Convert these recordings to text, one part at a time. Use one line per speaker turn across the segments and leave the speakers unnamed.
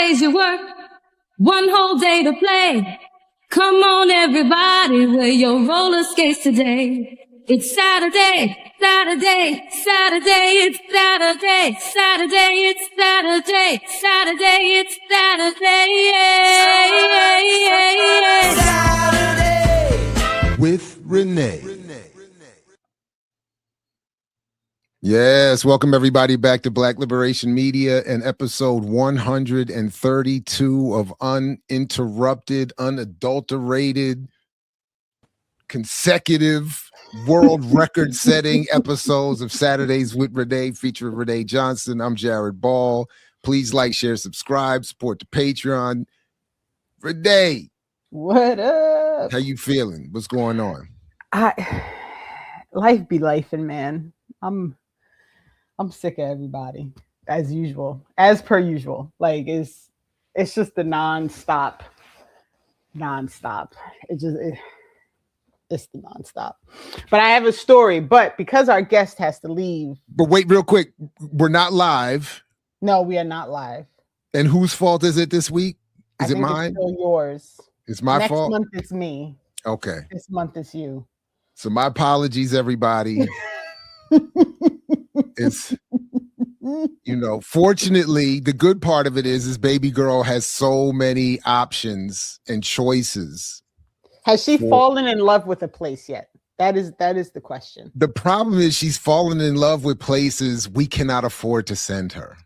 days you work, one whole day to play. Come on, everybody, wear your roller skates today. It's Saturday, Saturday, Saturday, it's Saturday, Saturday, it's Saturday, Saturday, it's Saturday,
Saturday
with Renee. Yes, welcome everybody back to Black Liberation Media and episode 132 of uninterrupted, unadulterated, consecutive, world record-setting episodes of Saturdays with Renee, featuring Renee Johnson. I'm Jared Ball. Please like, share, subscribe, support the Patreon. Renee,
what up?
How you feeling? What's going on?
Life be lifing, man. I'm sick of everybody, as usual, as per usual. Like it's just the nonstop. It's the nonstop. But I have a story. But because our guest has to leave.
But wait, real quick, we're not live.
No, we are not live.
And whose fault is it this week? Is it mine?
It's still yours.
It's my fault.
Next month it's me.
Okay.
This month it's you.
So my apologies, everybody. It's, fortunately, the good part of it is baby girl has so many options and choices.
Has she fallen in love with a place yet? That is the question.
The problem is she's fallen in love with places we cannot afford to send her.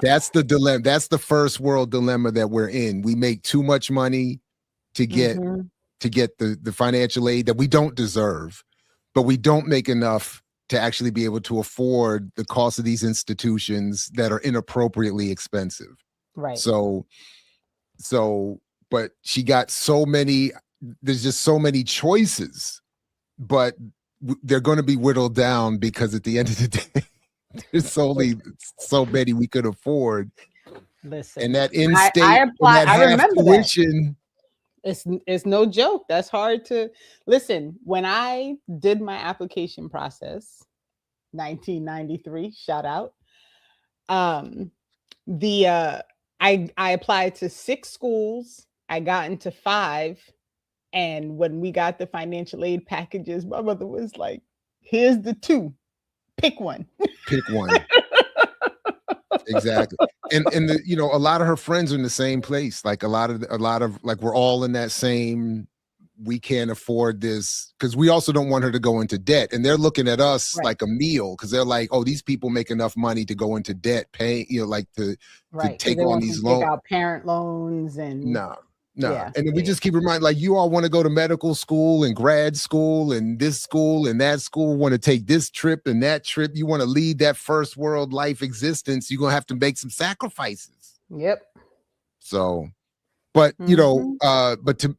That's the dilemma. That's the first world dilemma that we're in. We make too much money to get the financial aid that we don't deserve, but we don't make enough to actually be able to afford the cost of these institutions that are inappropriately expensive.
Right.
So, but she got so many, there's just so many choices, but they're going to be whittled down because at the end of the day, there's only so many we could afford.
Listen,
and that in-state,
I remember
tuition.
It's no joke. That's hard to listen. When I did my application process, 1993, shout out. I applied to 6 schools. I got into 5. And when we got the financial aid packages, my mother was like, here's the 2. Pick one.
Pick one. Exactly. And a lot of her friends are in the same place. Like a lot of like we're all in that same, we can't afford this, because we also don't want her to go into debt. And they're looking at us like a meal, because they're like, oh, these people make enough money to go into debt, paying, to take on these loans.
Take out parent loans and
no. Yeah. And then we just keep reminding, like, you all want to go to medical school and grad school and this school and that school, want to take this trip and that trip. You want to lead that first world life existence. You're going to have to make some sacrifices.
Yep.
So, but, but to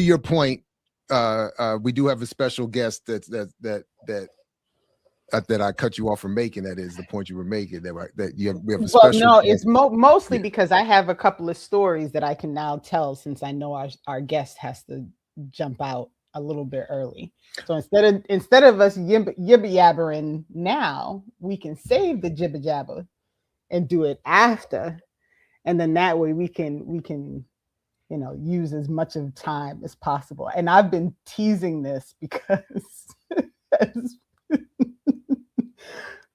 your point, we do have a special guest that I cut you off from making. That is the point you were making. We have a special.
No, it's mostly because I have a couple of stories that I can now tell, since I know our guest has to jump out a little bit early. So instead of us yibba yabbering now, we can save the jibba jabber and do it after, and then that way we can use as much of time as possible. And I've been teasing this because.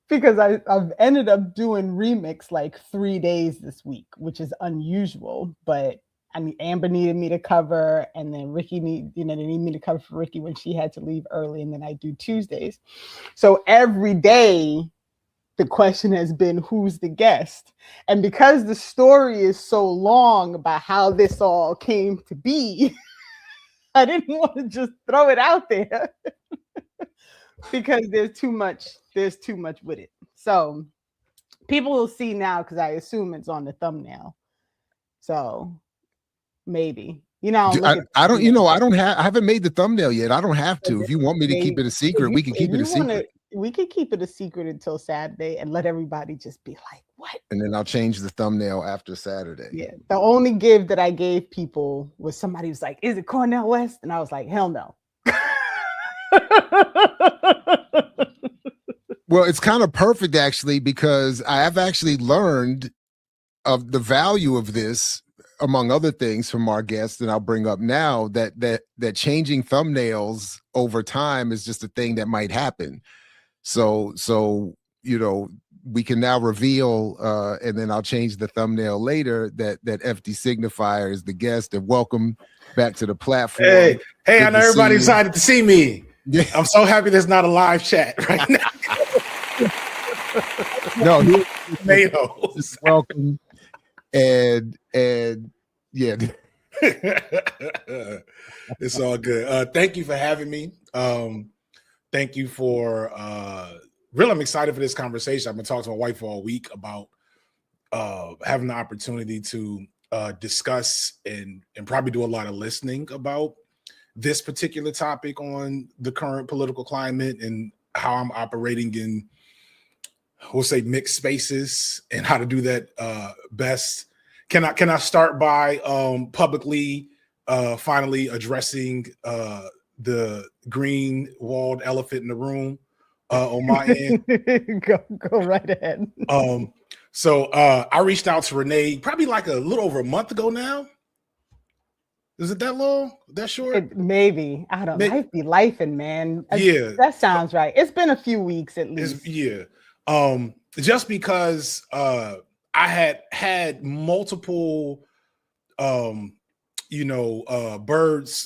Because I've ended up doing remix like 3 days this week, which is unusual. But I mean, Amber needed me to cover, and then Ricky they need me to cover for Ricky when she had to leave early, and then I do Tuesdays. So every day, the question has been, who's the guest? And because the story is so long about how this all came to be, I didn't want to just throw it out there. Because there's too much with it. So people will see now, because I assume it's on the thumbnail. So maybe,
I haven't made the thumbnail yet. I don't have to. If you want me to keep it a secret, we can keep it a secret.
We can keep it a secret until Saturday and let everybody just be like, what?
And then I'll change the thumbnail after Saturday.
Yeah. The only give that I gave people was somebody was like, is it Cornel West? And I was like, hell no.
Well, it's kind of perfect, actually, because I have actually learned of the value of this, among other things from our guests, and I'll bring up now that changing thumbnails over time is just a thing that might happen. So we can now reveal, and then I'll change the thumbnail later, that FD Signifier is the guest. And welcome back to the platform.
Hey, I know everybody excited to see me.
Yeah.
I'm so happy there's not a live chat right now.
No,
tomatoes.
Welcome. And yeah.
It's all good. Thank you for having me. Thank you for really, I'm excited for this conversation. I've been talking to my wife all week about having the opportunity to discuss and probably do a lot of listening about this particular topic on the current political climate and how I'm operating in, we'll say, mixed spaces and how to do that best. Can I start by publicly finally addressing the green walled elephant in the room on my end?
Go right ahead.
So I reached out to Renee probably like a little over a month ago now. Is it that long? That short?
Maybe. I don't know. Life be lifing, man.
Yeah.
That sounds right. It's been a few weeks at least.
Just because I had multiple birds,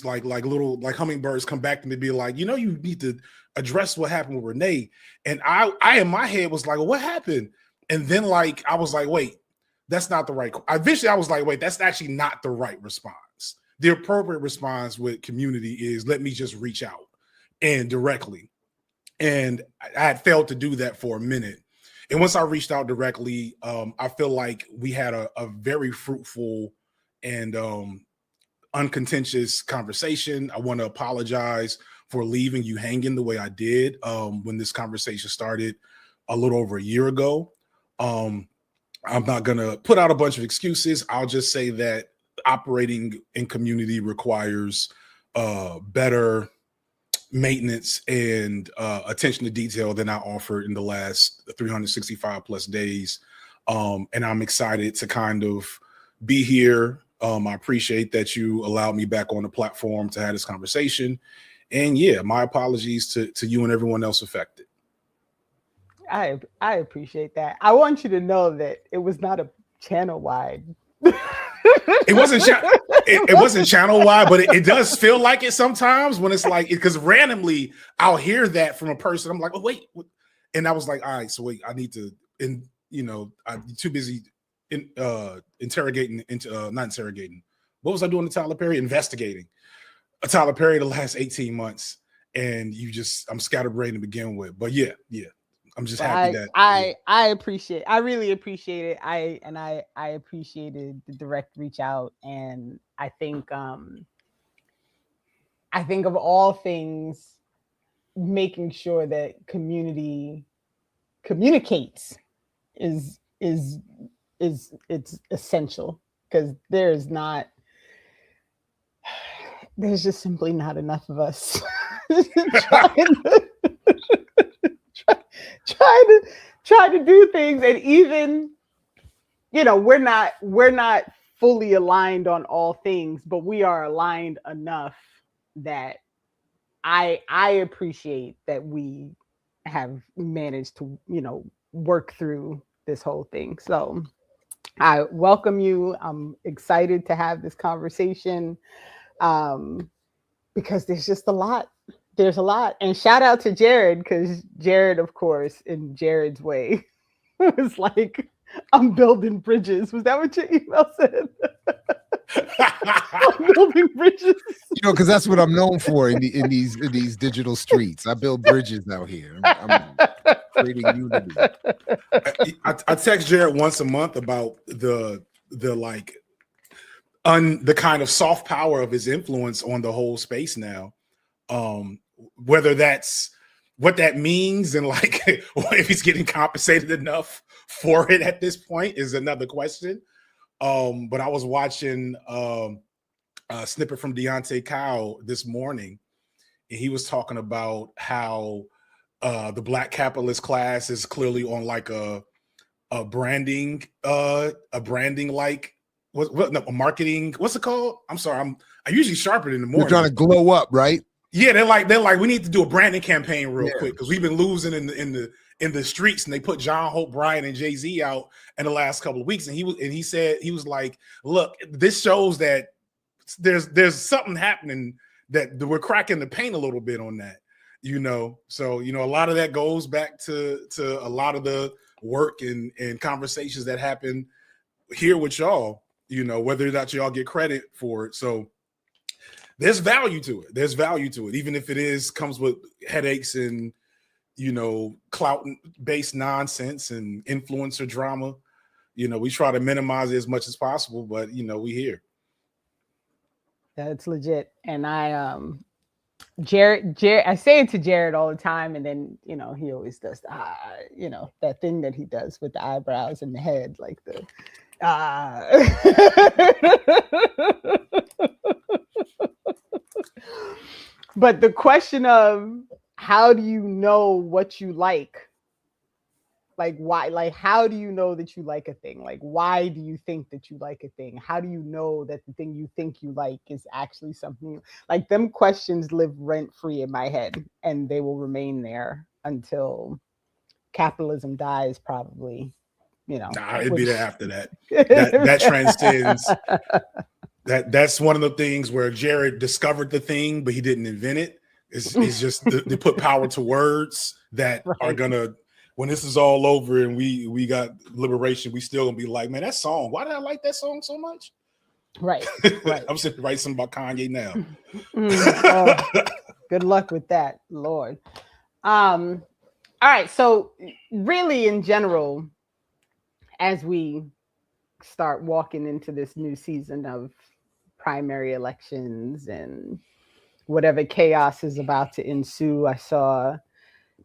like little hummingbirds come back to me, be like, you need to address what happened with Renee. And I in my head was like, well, what happened? And then I was like, wait, that's not the right. Eventually I was like, wait, that's actually not the right response. The appropriate response with community is, let me just reach out and directly. And I had failed to do that for a minute. And once I reached out directly, I feel like we had a very fruitful and uncontentious conversation. I want to apologize for leaving you hanging the way I did when this conversation started a little over a year ago. I'm not going to put out a bunch of excuses. I'll just say that operating in community requires better maintenance and attention to detail than I offered in the last 365 plus days. And I'm excited to kind of be here. I appreciate that you allowed me back on the platform to have this conversation. And yeah, my apologies to you and everyone else affected.
I appreciate that. I want you to know that it was not a channel wide.
It wasn't channel wide, but it does feel like it sometimes when it's like, because randomly I'll hear that from a person. I'm like, oh wait, and I was like, all right, so wait, I need to, and I'm too busy not interrogating. What was I doing to Tyler Perry? Investigating Tyler Perry the last 18 months, and I'm scatterbrained to begin with. But yeah. I'm just happy that
I really appreciate it. I appreciated the direct reach out, and I think of all things, making sure that community communicates is it's essential, because there's just simply not enough of us trying to do things, and even we're not fully aligned on all things, but we are aligned enough that I appreciate that we have managed to work through this whole thing. So I welcome you. I'm excited to have this conversation because there's just a lot. There's a lot. And shout out to Jared, because Jared, of course, in Jared's way, was like, I'm building bridges. Was that what your email said? I'm building bridges.
Because that's what I'm known for in these digital streets. I build bridges out here. I'm creating unity.
I text Jared once a month about the kind of soft power of his influence on the whole space now. Whether that's what that means and if he's getting compensated enough for it at this point is another question. But I was watching a snippet from Deontay Kyle this morning, and he was talking about how the Black capitalist class is clearly on a branding like a marketing. What's it called? I'm sorry, I'm usually sharper in the morning.
You're trying to glow up, right?
Yeah, they're like we need to do a branding campaign real quick because we've been losing in the streets, and they put John Hope Bryant and Jay-Z out in the last couple of weeks, and he said like, look, this shows that there's something happening, that we're cracking the paint a little bit on that, so a lot of that goes back to a lot of the work and conversations that happen here with y'all, whether or not y'all get credit for it. So there's value to it, even if it comes with headaches and clout based nonsense and influencer drama. We try to minimize it as much as possible, but we here.
That's legit. And Jared, I say it to Jared all the time, and then he always does that thing that he does with the eyebrows and the head, like the But the question of how do you know what you like why, like how do you know that you like a thing? Like why do you think that you like a thing? How do you know that the thing you think you like is actually something like them questions live rent free in my head, and they will remain there until capitalism dies, probably.
It'd be there after that. That transcends. That's one of the things where Jared discovered the thing, but he didn't invent it. It's just they put power to words that are gonna, when this is all over and we got liberation, we still gonna be like, man, that song, why did I like that song so much?
Right.
I'm sitting write something about Kanye now.
Good luck with that, Lord. All right, so really in general, as we start walking into this new season of primary elections and whatever chaos is about to ensue, I saw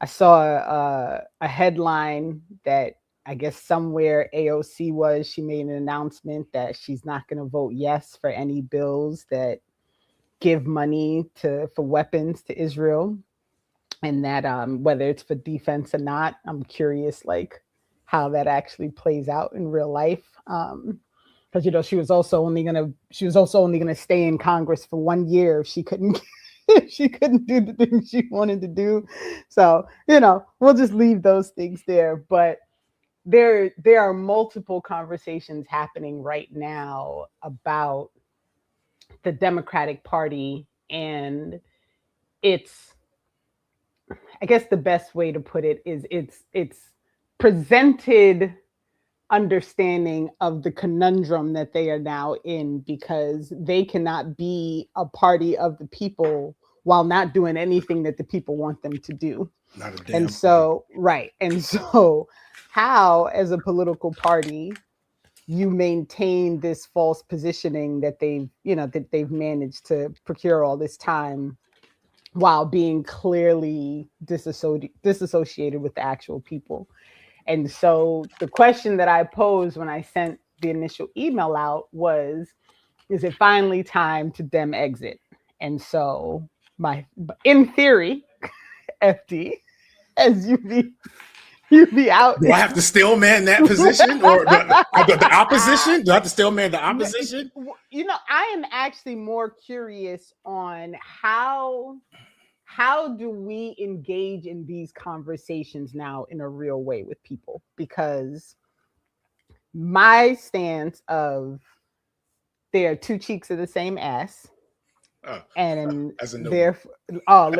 a headline that I guess somewhere AOC she made an announcement that she's not going to vote yes for any bills that give money for weapons to Israel, and that whether it's for defense or not, I'm curious like how that actually plays out in real life. Because she was also only gonna stay in Congress for 1 year if she couldn't do the things she wanted to do. So we'll just leave those things there. But there are multiple conversations happening right now about the Democratic Party, and it's, I guess the best way to put it is it's presented understanding of the conundrum that they are now in, because they cannot be a party of the people while not doing anything that the people want them to do.
Not a damn
and so thing. Right. And so how, as a political party, you maintain this false positioning that they've managed to procure all this time while being clearly disassociated with the actual people. And so the question that I posed when I sent the initial email out was, is it finally time to dem exit? And so in theory, FD, as you be out.
Do I have to still man that position, or the opposition? Do I have to still man the opposition?
I am actually more curious on how do we engage in these conversations now in a real way with people? Because my stance of there are two cheeks of the same ass. And listen.
I've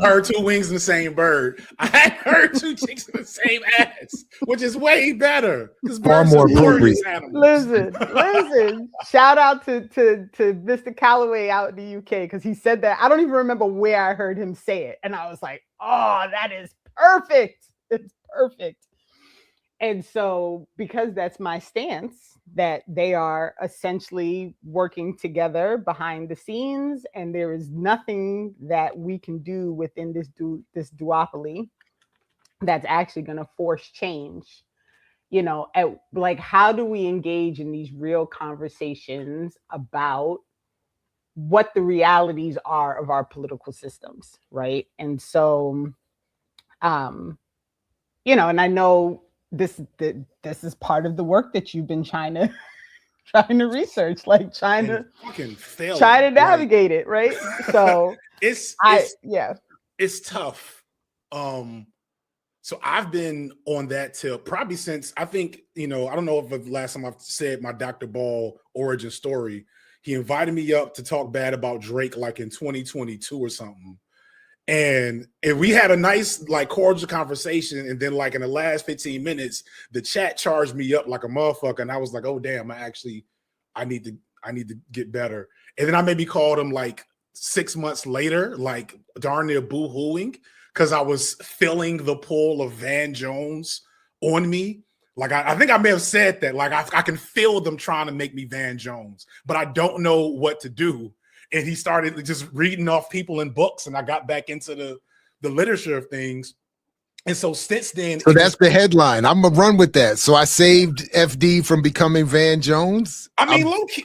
heard two wings in the same bird. I heard two cheeks in the same ass, which is way better.
Far more appropriate.
Listen. Shout out to Mr. Calloway out in the UK, because he said that. I don't even remember where I heard him say it, and I was like, "Oh, that is perfect. It's perfect." And so, because that's my stance, that they are essentially working together behind the scenes, and there is nothing that we can do within this duopoly that's actually going to force change. How do we engage in these real conversations about what the realities are of our political systems, right? And so, and I know this is part of the work that you've been trying to research, like trying to navigate it, right? So
it's tough. So I've been on that tip probably since, I think, I don't know if the last time I've said my Dr. Ball origin story. He invited me up to talk bad about Drake like in 2022 or something. And we had a nice, like, cordial conversation. And then, like, in the last 15 minutes, the chat charged me up like a motherfucker. And I was like, oh, damn, I need to get better. And then I maybe called him like 6 months later, like darn near boo-hooing, because I was feeling the pull of Van Jones on me. Like, I think I may have said that, like, I can feel them trying to make me Van Jones, but I don't know what to do. And he started just reading off people in books, and I got back into the literature of things. And so since then,
so that's the headline. I'm gonna run with that. So I saved FD from becoming Van Jones.
I mean, low key.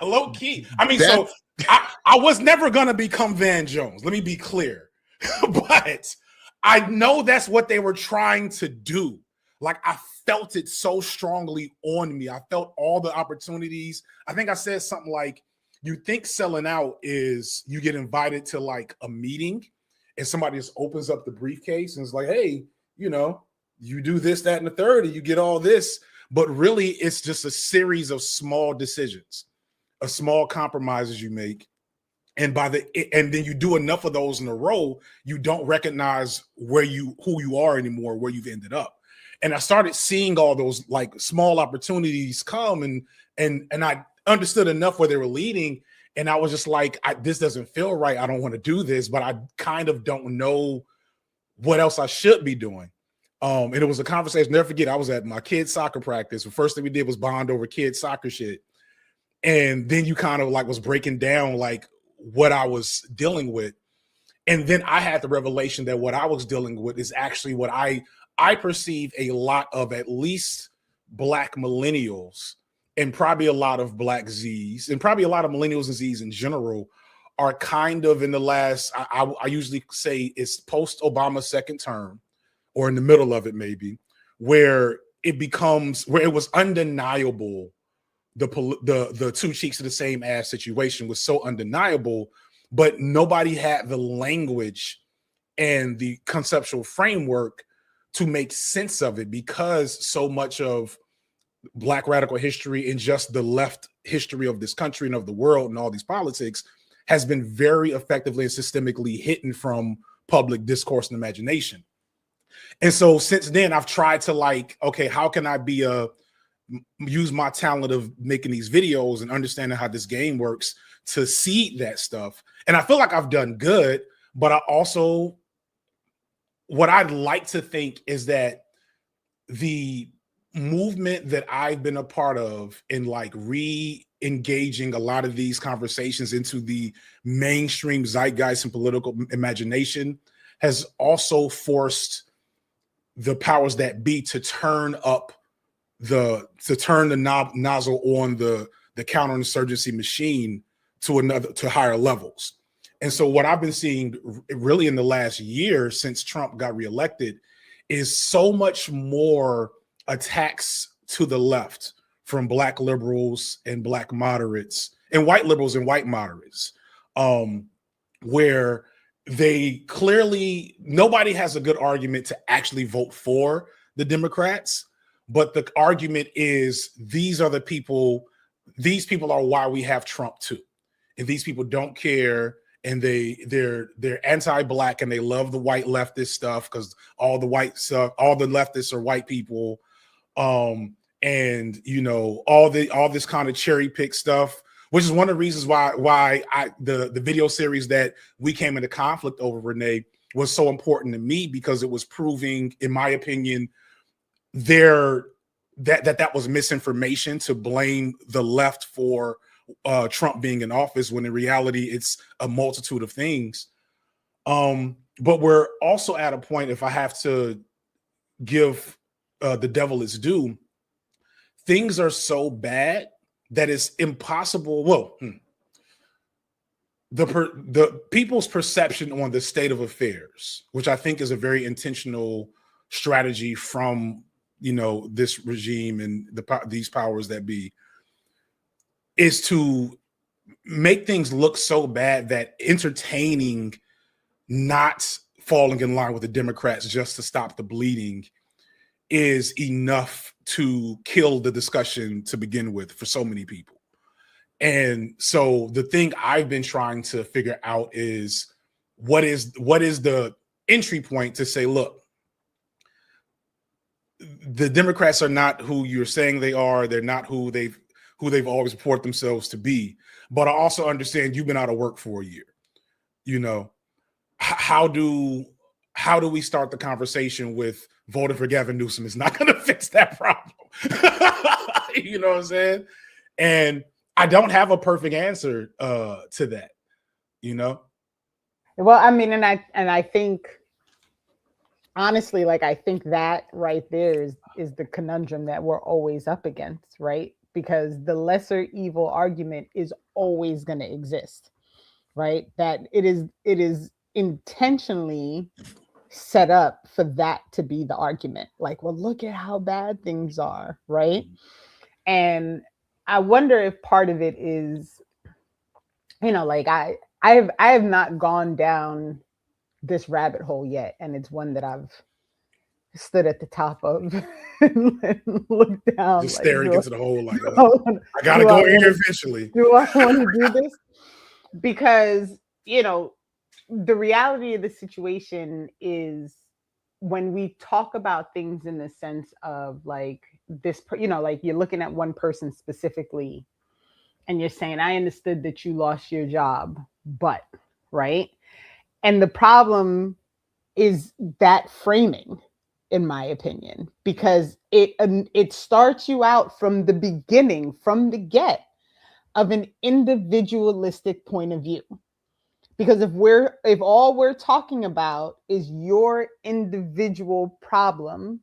Low key. I mean, so I was never gonna become Van Jones. Let me be clear. But I know that's what they were trying to do. Like, I felt it so strongly on me. I felt all the opportunities. I think I said something like, you think selling out is you get invited to like a meeting and somebody just opens up the briefcase and is like, hey, you do this, that, and the third, and you get all this. But really, it's just a series of small decisions, of small compromises you make. And then you do enough of those in a row, you don't recognize who you are anymore, where you've ended up. And I started seeing all those like small opportunities come, and I understood enough where they were leading. And I was just like, this doesn't feel right. I don't want to do this, but I kind of don't know what else I should be doing. And it was a conversation. Never forget, I was at my kids' soccer practice. The first thing we did was bond over kids' soccer shit. And then you kind of like was breaking down like what I was dealing with. And then I had the revelation that what I was dealing with is actually what I perceive a lot of, at least Black millennials, and probably a lot of Black Zs, and probably a lot of millennials and Zs in general, are kind of in the last, I usually say it's post-Obama second term, or in the middle of it maybe, where it was undeniable. The two cheeks of the same ass situation was so undeniable, but nobody had the language and the conceptual framework to make sense of it, because so much of Black radical history and just the left history of this country and of the world and all these politics has been very effectively and systemically hidden from public discourse and imagination. And so since then, I've tried to like, okay, how can I use my talent of making these videos and understanding how this game works to seed that stuff. And I feel like I've done good, but what I'd like to think is that the movement that I've been a part of in like re-engaging a lot of these conversations into the mainstream zeitgeist and political imagination has also forced the powers that be to turn the nozzle on the counterinsurgency machine to higher levels. And so what I've been seeing really in the last year since Trump got reelected is so much more attacks to the left from Black liberals and Black moderates and white liberals and white moderates, where they clearly, nobody has a good argument to actually vote for the Democrats. But the argument is these are the people, these people are why we have Trump too. And these people don't care, and they're anti-Black, and they love the white leftist stuff because all the leftists are white people. And all this kind of cherry pick stuff, which is one of the reasons why the video series that we came into conflict over, Renee, was so important to me, because it was proving, in my opinion, that was misinformation to blame the left for Trump being in office, when in reality it's a multitude of things. But we're also at a point, if I have to give the devil its due, things are so bad that it's impossible. Well, the people's perception on the state of affairs, which I think is a very intentional strategy from, you know, this regime and these powers that be, is to make things look so bad that entertaining not falling in line with the Democrats just to stop the bleeding is enough to kill the discussion to begin with for so many people. And so the thing I've been trying to figure out is what is the entry point to say, look, the Democrats are not who you're saying they are. They're not who they've always reported themselves to be. But I also understand you've been out of work for a year. You know, how do we start the conversation with voting for Gavin Newsom is not going to fix that problem? You know what I'm saying? And I don't have a perfect answer to that, you know?
Well, I mean, and I think, honestly, like, I think that right there is the conundrum that we're always up against, right? Because the lesser evil argument is always going to exist, right? That it is intentionally set up for that to be the argument. Like, well, look at how bad things are, right? And I wonder if part of it is, you know, like I have not gone down this rabbit hole yet, and it's one that I've stood at the top of and looked down,
just
like,
staring into the hole, like, I gotta go here eventually.
Do I want to do this? Because, you know, the reality of the situation is, when we talk about things in the sense of like this, you know, like you're looking at one person specifically and you're saying, I understood that you lost your job, but, right? And the problem is that framing, in my opinion, because it starts you out from the beginning, from the get, of an individualistic point of view. Because if all we're talking about is your individual problem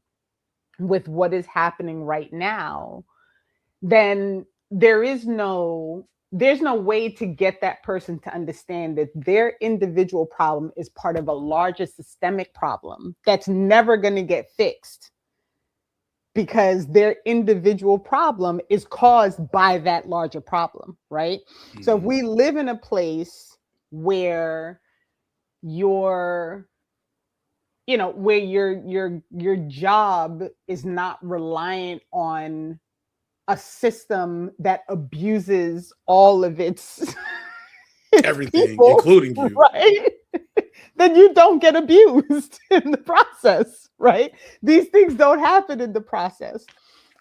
with what is happening right now, then there's no way to get that person to understand that their individual problem is part of a larger systemic problem that's never going to get fixed, because their individual problem is caused by that larger problem, right? Mm-hmm. So if we live in a place where your job is not reliant on a system that abuses all of its
everything,
people,
including you,
right? Then you don't get abused in the process, right? These things don't happen in the process.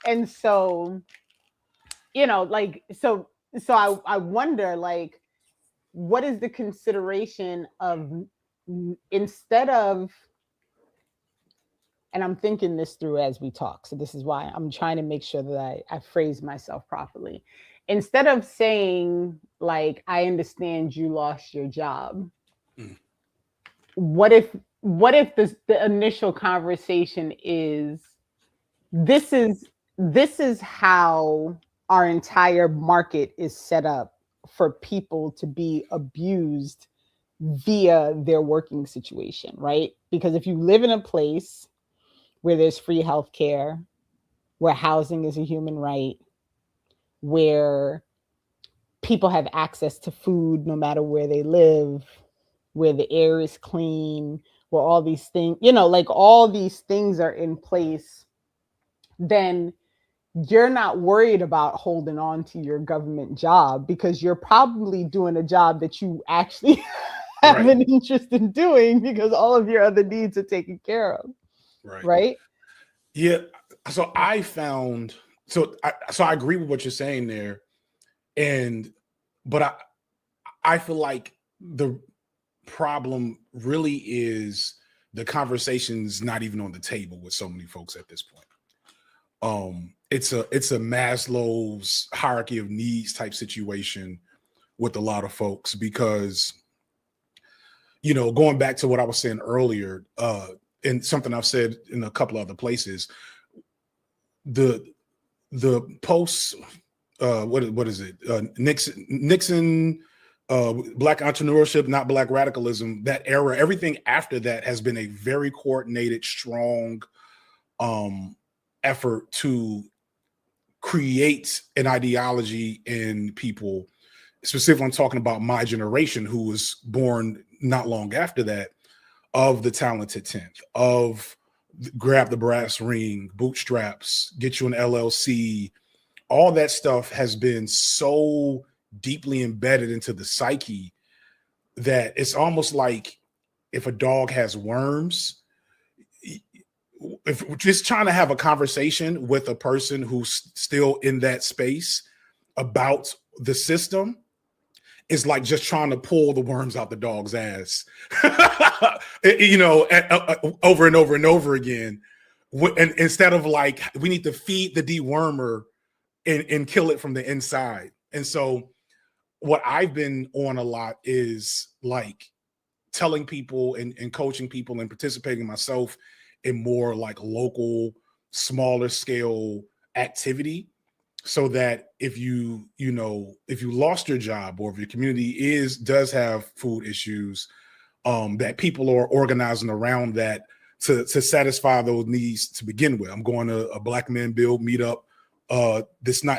And so, you know, like, so I wonder, like, what is the consideration of, instead of, and I'm thinking this through as we talk, so this is why I'm trying to make sure that I phrase myself properly. Instead of saying, like, I understand you lost your job, what if the initial conversation is, this is how our entire market is set up for people to be abused via their working situation, right? Because if you live in a place where there's free healthcare, where housing is a human right, where people have access to food no matter where they live, where the air is clean, where all these things, you know, like all these things are in place, then you're not worried about holding on to your government job, because you're probably doing a job that you actually have an interest in doing, because all of your other needs are taken care of. Right?
Yeah. So I found, so I agree with what you're saying there. But I feel like the problem really is the conversation's not even on the table with so many folks at this point. It's a Maslow's hierarchy of needs type situation with a lot of folks, because, you know, going back to what I was saying earlier, and something I've said in a couple other places, the post what is it? Nixon Black entrepreneurship, not Black radicalism, that era, everything after that has been a very coordinated, strong effort to create an ideology in people. Specifically, I'm talking about my generation, who was born not long after that, of the talented 10th, of grab the brass ring, bootstraps, get you an LLC. All that stuff has been so deeply embedded into the psyche that it's almost like if a dog has worms, if just trying to have a conversation with a person who's still in that space about the system is like just trying to pull the worms out the dog's ass, over and over and over again. And instead of like, we need to feed the dewormer and kill it from the inside. And so what I've been on a lot is like telling people and coaching people and participating myself in more like local, smaller scale activity, so that if you lost your job, or if your community does have food issues, that people are organizing around that to satisfy those needs to begin with. I'm going to a Black Men Build meetup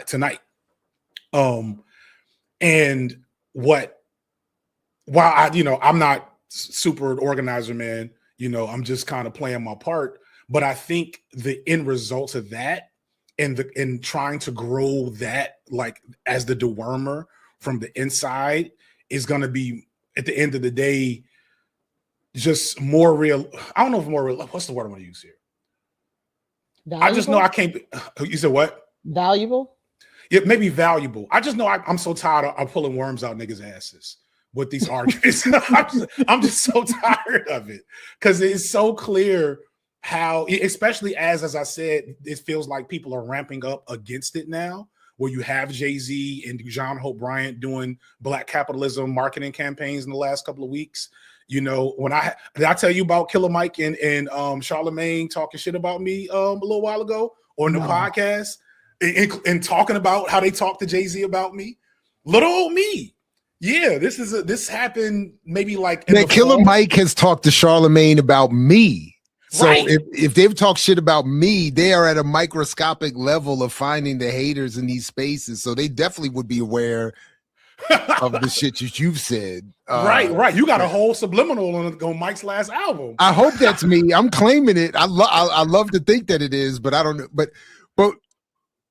tonight. And while I'm not super organizer, man, I'm just kind of playing my part. But I think the end result of that and trying to grow that, like as the dewormer from the inside, is going to be, at the end of the day, just more real. I don't know if more real. What's the word I'm going to use here? Valuable? I just know I can't. You said what?
Valuable?
Yeah, maybe valuable. I just know I'm so tired of pulling worms out niggas' asses with these arguments. I'm just so tired of it, because it's so clear how, especially as I said, it feels like people are ramping up against it now, where you have Jay-Z and John Hope Bryant doing Black capitalism marketing campaigns in the last couple of weeks. Did I tell you about Killer Mike and Charlamagne talking shit about me a little while ago on the podcast? And talking about how they talked to Jay-Z about me, little old me. Yeah, this happened maybe like
Killer Mike has talked to Charlamagne about me. So
right.
if they've talked shit about me, they are at a microscopic level of finding the haters in these spaces. So they definitely would be aware of the shit that you've said.
Right. You got a whole subliminal on Mike's last album.
I hope that's me. I'm claiming it. I love to think that it is, but I don't know.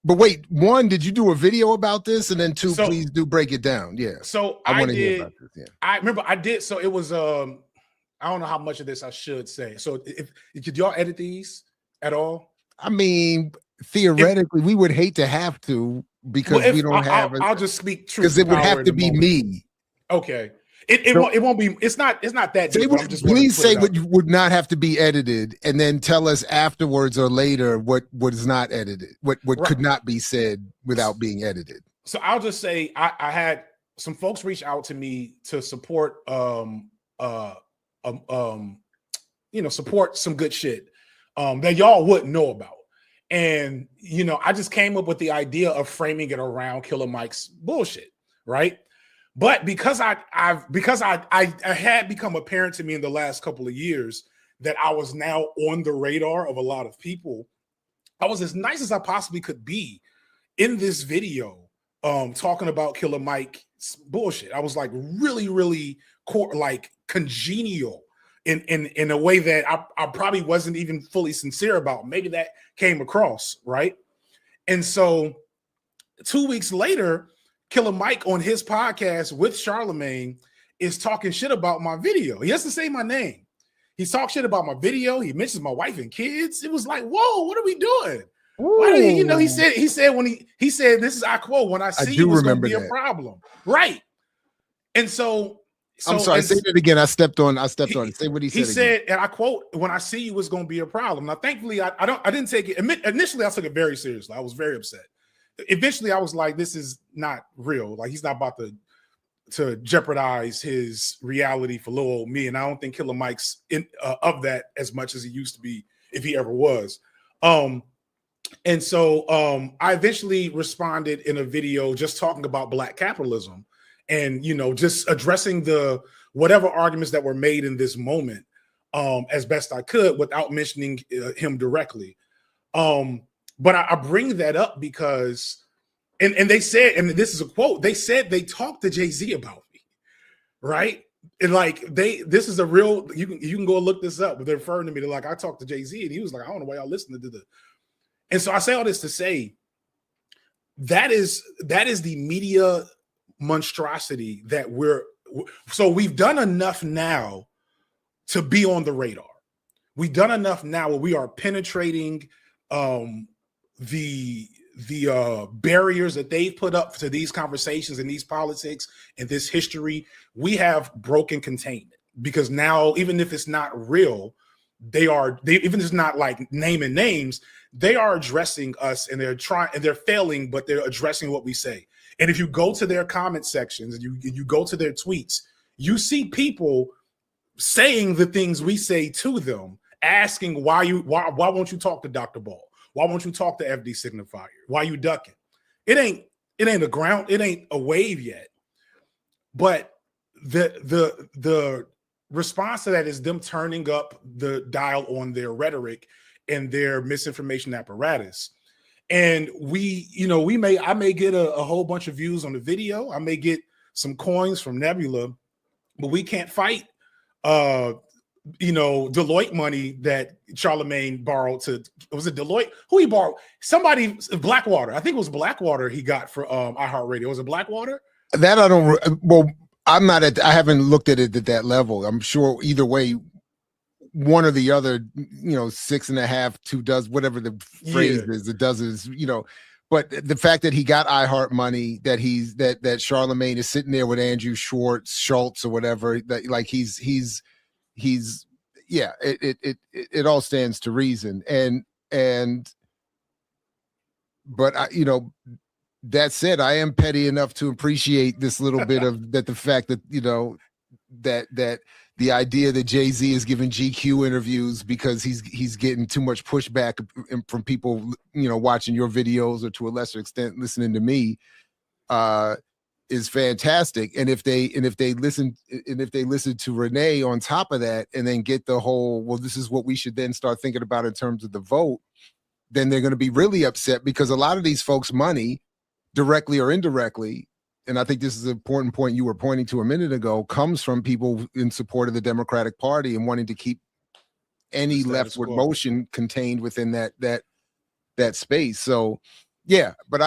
But wait, one, did you do a video about this? And then two, please do break it down. Yeah.
So I want to hear about this. Yeah. I remember I did. So it was, I don't know how much of this I should say. So could y'all edit these at all?
I mean, theoretically, we would hate to have to, because we don't have.
I'll just speak truth.
Because it would have to be me.
Okay. It won't be. It's not that deep.
Please say what would not have to be edited, and then tell us afterwards or later what is not edited, what could not be said without being edited.
So I'll just say I had some folks reach out to me to support support some good shit that y'all wouldn't know about. And I just came up with the idea of framing it around Killer Mike's bullshit, right? But because I had become apparent to me in the last couple of years that I was now on the radar of a lot of people, I was as nice as I possibly could be in this video, talking about Killer Mike's bullshit. I was like really, really congenial in a way that I probably wasn't even fully sincere about. Maybe that came across, right? And so 2 weeks later, Killer Mike on his podcast with Charlamagne is talking shit about my video. He doesn't say my name. He talks shit about my video. He mentions my wife and kids. It was like, whoa, what are we doing? Why did he said when he said, this is, I quote, when I see you, it's going to be a problem. Right. And so I'm sorry, say that again. I stepped on it. Say what he said. He said, and I quote, when I see you, it's going to be a problem. Now, thankfully, I didn't take it. Initially, I took it very seriously. I was very upset. Eventually, I was like, this is not real. Like, he's not about to jeopardize his reality for little old me. And I don't think Killer Mike's of that as much as he used to be, if he ever was. And so I eventually responded in a video just talking about Black capitalism and, you know, just addressing the whatever arguments that were made in this moment as best I could without mentioning him directly. But I bring that up because, and they said, and this is a quote, they said they talked to Jay-Z about me, right? And like this is a real, you can go look this up, but they're referring to me to like, I talked to Jay-Z and he was like, I don't know why y'all listening to the. And so I say all this to say that is the media monstrosity that we've done enough now to be on the radar. We've done enough now where we are penetrating the barriers that they've put up to these conversations and these politics and this history. We have broken containment because now, even if it's not real, even if it's not like naming names, they are addressing us and they're failing, but they're addressing what we say. And if you go to their comment sections and you go to their tweets, you see people saying the things we say to them, asking why won't you talk to Dr. Ball? Why won't you talk to FD Signifier? Why you ducking? It ain't a wave yet. But the response to that is them turning up the dial on their rhetoric and their misinformation apparatus. And I may get a whole bunch of views on the video. I may get some coins from Nebula, but we can't fight Deloitte money that Charlemagne borrowed was it Deloitte? Who he borrowed? Somebody, Blackwater. I think it was Blackwater he got for iHeartRadio. Was it Blackwater?
That I don't, well, I haven't looked at it at that level. I'm sure either way, one or the other, 6.5, 2 does, whatever the phrase is, it does is, but the fact that he got iHeart money, that that Charlemagne is sitting there with Andrew Schultz or whatever, that like it all stands to reason. But that said, I am petty enough to appreciate this little bit of that, the fact that, that the idea that Jay-Z is giving GQ interviews because he's getting too much pushback from people, watching your videos or to a lesser extent listening to me, is fantastic. And if they listen to Renee on top of that, and then get the whole, well, this is what we should then start thinking about in terms of the vote, then they're going to be really upset, because a lot of these folks' money, directly or indirectly, and I think this is an important point you were pointing to a minute ago, comes from people in support of the Democratic Party and wanting to keep any leftward motion contained within that space. So yeah, but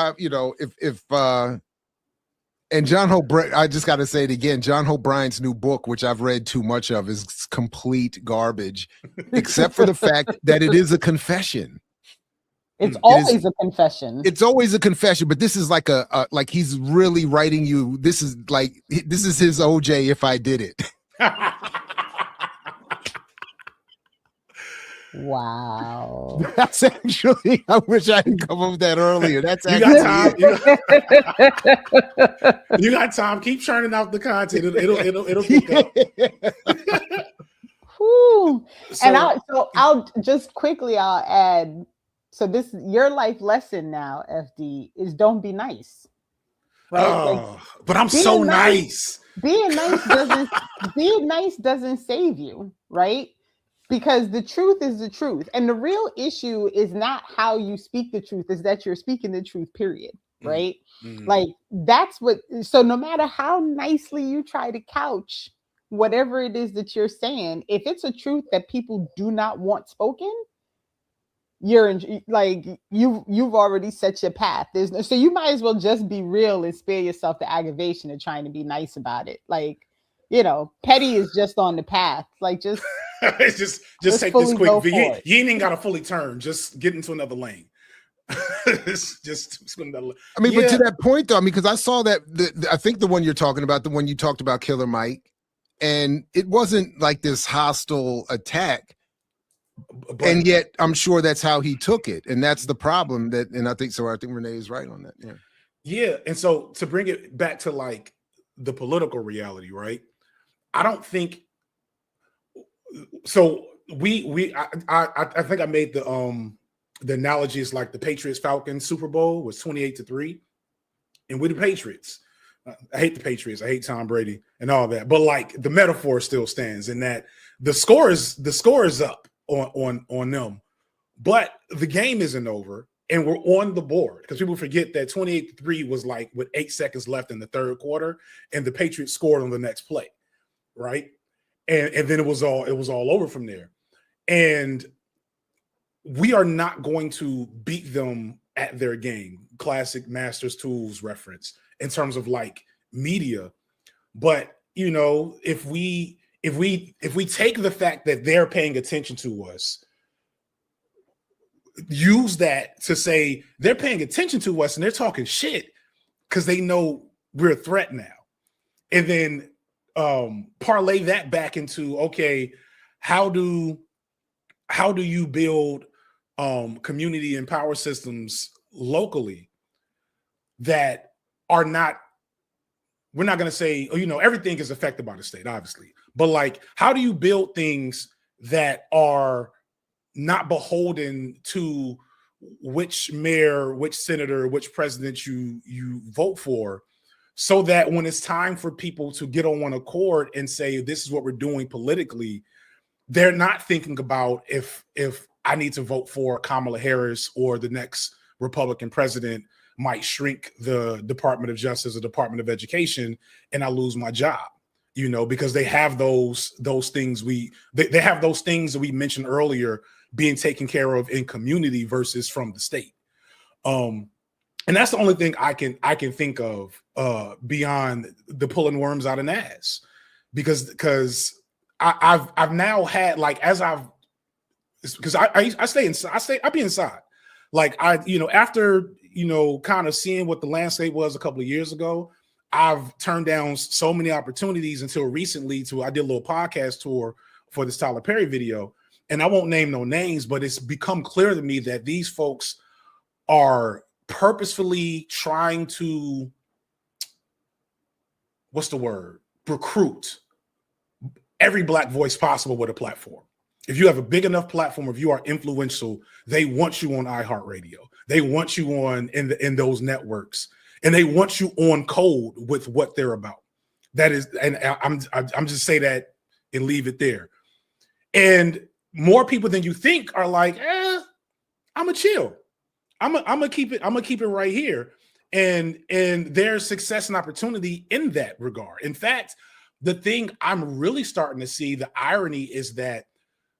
and John Hope, I just got to say it again, John Hope Bryant's new book, which I've read too much of, is complete garbage, except for the fact that it is a confession.
It's always a confession. It's always
a confession, but this is like like he's really writing you. This is his OJ if I did it.
Wow.
That's actually, I wish I had come up with that earlier. That's
you got time. You got time. Keep churning out the content. It'll pick up.
Whew. I'll just quickly I'll add. So this, your life lesson now, FD, is don't be nice. Right?
But I'm so nice.
Being nice doesn't save you, right? Because the truth is the truth. And the real issue is not how you speak the truth, is that you're speaking the truth, period. Right? Mm-hmm. Like that's what, so no matter how nicely you try to couch whatever it is that you're saying, if it's a truth that people do not want spoken, you've already set your path. So you might as well just be real and spare yourself the aggravation of trying to be nice about it. Like, petty is just on the path. Like just
just take this quick. You ain't even got to fully turn. Just get into another lane. just another lane.
I mean, but to that point though, because I saw that I think the one you're talking about, the one you talked about, Killer Mike, and it wasn't like this hostile attack. And yet I'm sure that's how he took it. And that's the problem I think Renee is right on that. Yeah.
Yeah. And so to bring it back to like the political reality, right? I don't think so. I think I made the analogy is like the Patriots Falcons Super Bowl was 28-3. And we're the Patriots. I hate the Patriots. I hate Tom Brady and all that. But like the metaphor still stands in that the score is up on them, but the game isn't over and we're on the board, because people forget that 28-3 was like with 8 seconds left in the third quarter, and the Patriots scored on the next play, right? And then it was all over from there. And we are not going to beat them at their game. Classic Masters Tools reference in terms of like media. But you know, if we take the fact that they're paying attention to us, use that to say they're paying attention to us and they're talking shit because they know we're a threat now. And then parlay that back into, okay, how do you build community and power systems locally that are not, we're not going to say, you know, everything is affected by the state, obviously, but like, how do you build things that are not beholden to which mayor, which senator, which president you vote for, so that when it's time for people to get on one accord and say, this is what we're doing politically, they're not thinking about if I need to vote for Kamala Harris or the next Republican president might shrink the Department of Justice or Department of Education and I lose my job, you know, because they have those things they have those things that we mentioned earlier being taken care of in community versus from the state. And that's the only thing I can think of beyond the pulling worms out of ass, because I've now had, like, as I've, because I stay inside, I be inside. Like after, kind of seeing what the landscape was a couple of years ago, I've turned down so many opportunities until recently I did a little podcast tour for this Tyler Perry video. And I won't name no names, but it's become clear to me that these folks are purposefully trying to, recruit every Black voice possible with a platform. If you have a big enough platform, if you are influential, they want you on iHeartRadio. They want you on in those networks, and they want you on code with what they're about. That is, and I'm just say that and leave it there. And more people than you think are like, I'm a chill. I'm gonna keep it right here. And there's success and opportunity in that regard. In fact, the thing I'm really starting to see, the irony is that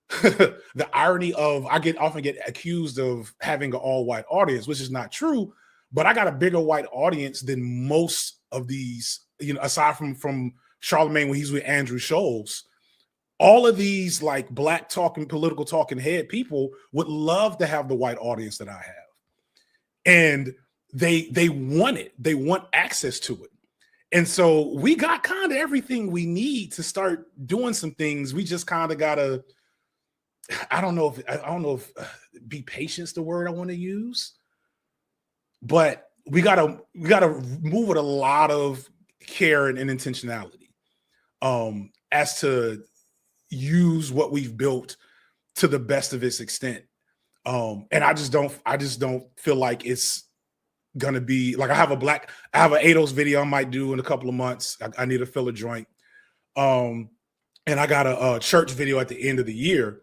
the irony of I often get accused of having an all-white audience, which is not true, but I got a bigger white audience than most of these, aside from Charlemagne when he's with Andrew Scholes. All of these like Black talking, political talking head people would love to have the white audience that I have. And they want it. They want access to it. And so we got kind of everything we need to start doing some things. We just kind of gotta, I don't know if be patient's the word I want to use, but we gotta move with a lot of care and intentionality as to use what we've built to the best of its extent. And I just don't feel like it's gonna be like, I have an ADOS video I might do in a couple of months. I need a filler joint. And I got a church video at the end of the year.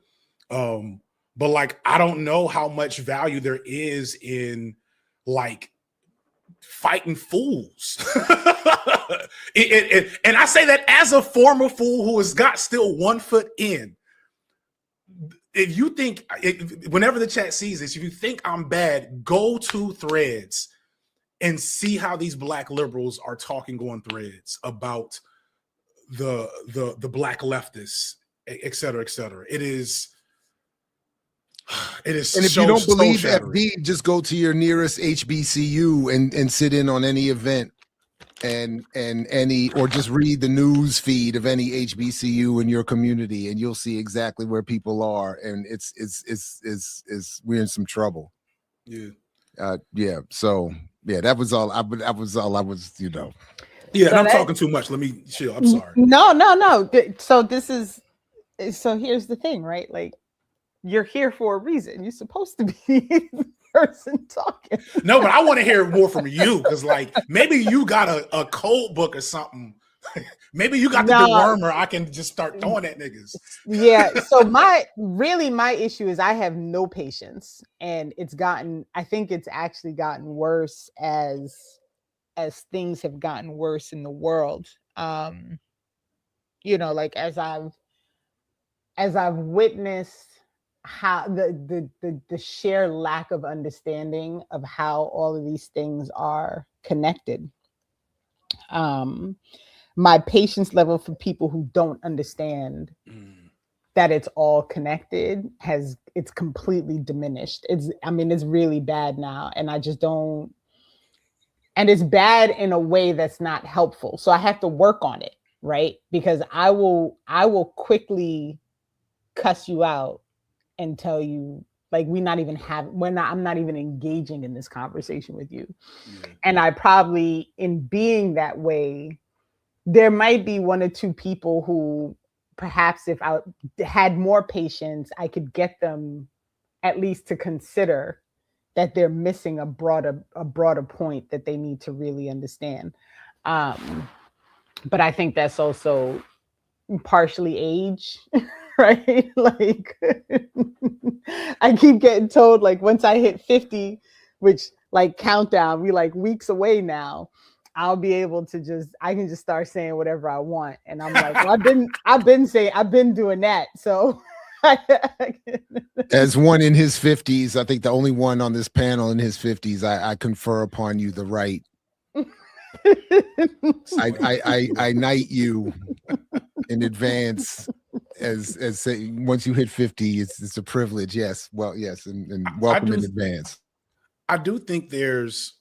But like, I don't know how much value there is in like fighting fools. And I say that as a former fool who has got still 1 foot in. If you think, whenever the chat sees this, if you think I'm bad, go to Threads and see how these Black liberals are talking on Threads about the Black leftists, et cetera, et cetera. It is. And if
you don't believe FB, just go to your nearest HBCU and sit in on any event and or just read the news feed of any HBCU in your community, and you'll see exactly where people are. And it's we're in some trouble.
Yeah.
So yeah, that was all I was,
Yeah, so I'm talking too much. Let me chill. I'm sorry.
No. So here's the thing, right? Like, you're here for a reason. You're supposed to be person talking.
No, but I want to hear more from you, because like maybe you got a code book or something. Maybe you got the dewormer. I can just start throwing at niggas.
Yeah. So my issue is I have no patience, and I think it's actually gotten worse as things have gotten worse in the world. You know, like as I've witnessed how the sheer lack of understanding of how all of these things are connected. My patience level for people who don't understand that it's all connected it's completely diminished. It's really bad now, and I just don't. And it's bad in a way that's not helpful. So I have to work on it, right? Because I will quickly cuss you out and tell you, like, I'm not even engaging in this conversation with you. Yeah. And I probably, in being that way, there might be one or two people who perhaps if I had more patience, I could get them at least to consider that they're missing a broader point that they need to really understand. But I think that's also partially age, right? Like I keep getting told, like, once I hit 50, which, like, countdown, we like weeks away now, I'll be able to I can just start saying whatever I want. And I'm like, well, I've been doing that. So
as one in his 50s, I think the only one on this panel in his 50s, I confer upon you the right. I knight you in advance as once you hit 50, it's a privilege. Yes. Well, yes. And welcome in advance.
I do think there's,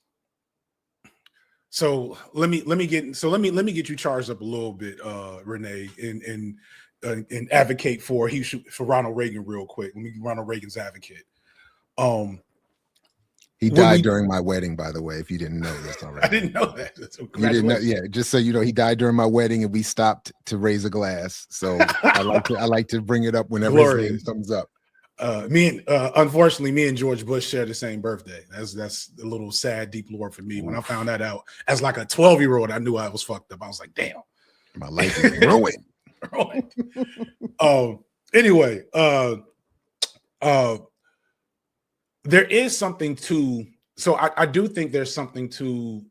so let me get you charged up a little bit, Renee, and advocate for Ronald Reagan real quick. Let me be Ronald Reagan's advocate.
He died during my wedding, by the way, if you didn't know this already.
I didn't know that. So
you didn't know, yeah, just so you know, he died during my wedding and we stopped to raise a glass. So I like to bring it up whenever his name comes up.
Unfortunately, me and George Bush share the same birthday. That's a little sad, deep lore for me. When I found that out as like a 12-year-old, I knew I was fucked up. I was like, damn,
my life is ruined.
Anyway, there is something to, so I do think there's something to,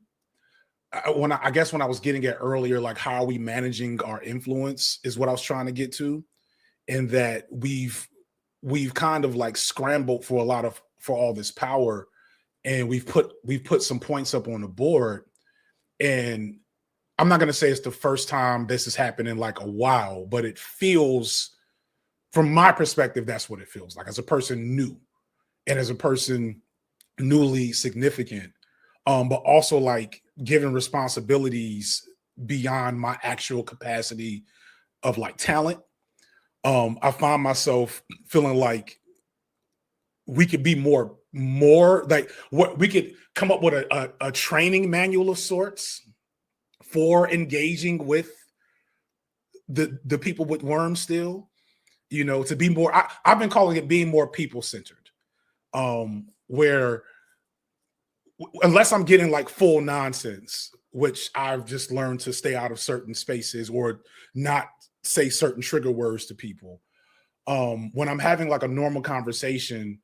when I was getting at earlier, like, how are we managing our influence is what I was trying to get to. And that we've kind of like scrambled for all this power, and we've put some points up on the board. And I'm not going to say it's the first time this has happened in like a while, but it feels, from my perspective, that's what it feels like as a person new and as a person newly significant, but also like given responsibilities beyond my actual capacity of like talent. I find myself feeling like we could be more like, what we could come up with a training manual of sorts for engaging with the people with worms still, you know, to be more, I've been calling it being more people-centered, where unless I'm getting like full nonsense, which I've just learned to stay out of certain spaces or not say certain trigger words to people. When I'm having like a normal conversation,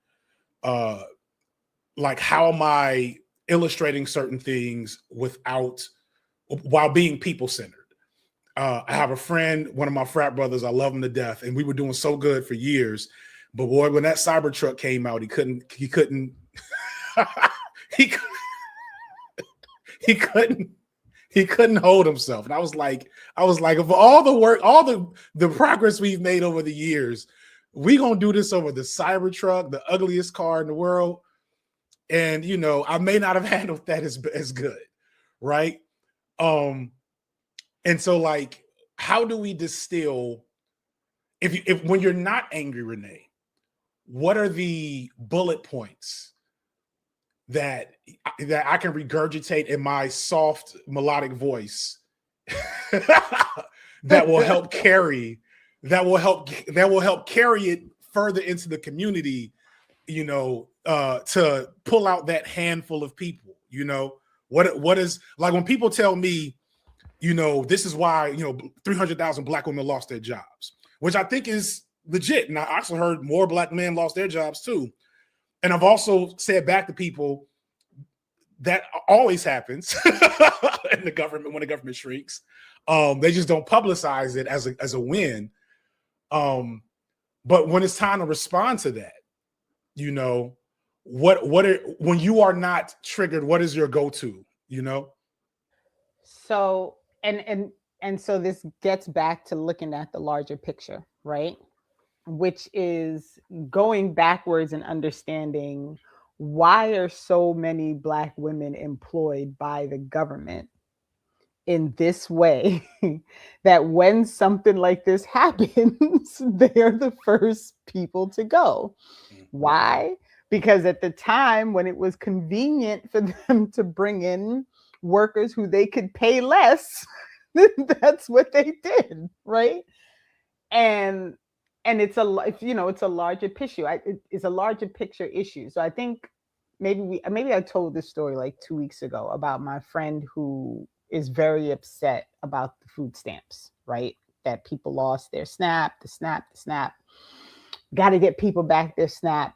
like, how am I illustrating certain things while being people-centered? I have a friend, one of my frat brothers, I love him to death, and we were doing so good for years. But boy, when that Cybertruck came out, he couldn't hold himself. And I was like, of all the work, all the progress we've made over the years, we gonna do this over the Cybertruck, the ugliest car in the world. And you know, I may not have handled that as good, right? And so, like, how do we distill, if when you're not angry, Renee, what are the bullet points that I can regurgitate in my soft melodic voice that will help carry it further into the community, you know, to pull out that handful of people. You know, what is, like, when people tell me, you know, this is why, you know, 300,000 Black women lost their jobs, which I think is legit. And I also heard more Black men lost their jobs too. And I've also said back to people that always happens in the government when the government shrinks. They just don't publicize it as a win. But when it's time to respond to that, you know, when you are not triggered, what is your go-to, you know?
So, and so this gets back to looking at the larger picture, right? Which is going backwards and understanding, why are so many Black women employed by the government in this way that when something like this happens, they're the first people to go? Why? Because at the time when it was convenient for them to bring in workers who they could pay less, that's what they did, right? And it's a larger picture. It's a larger picture issue. So I think maybe I told this story like 2 weeks ago about my friend who is very upset about the food stamps, right? That people lost their SNAP. Got to get people back their SNAP.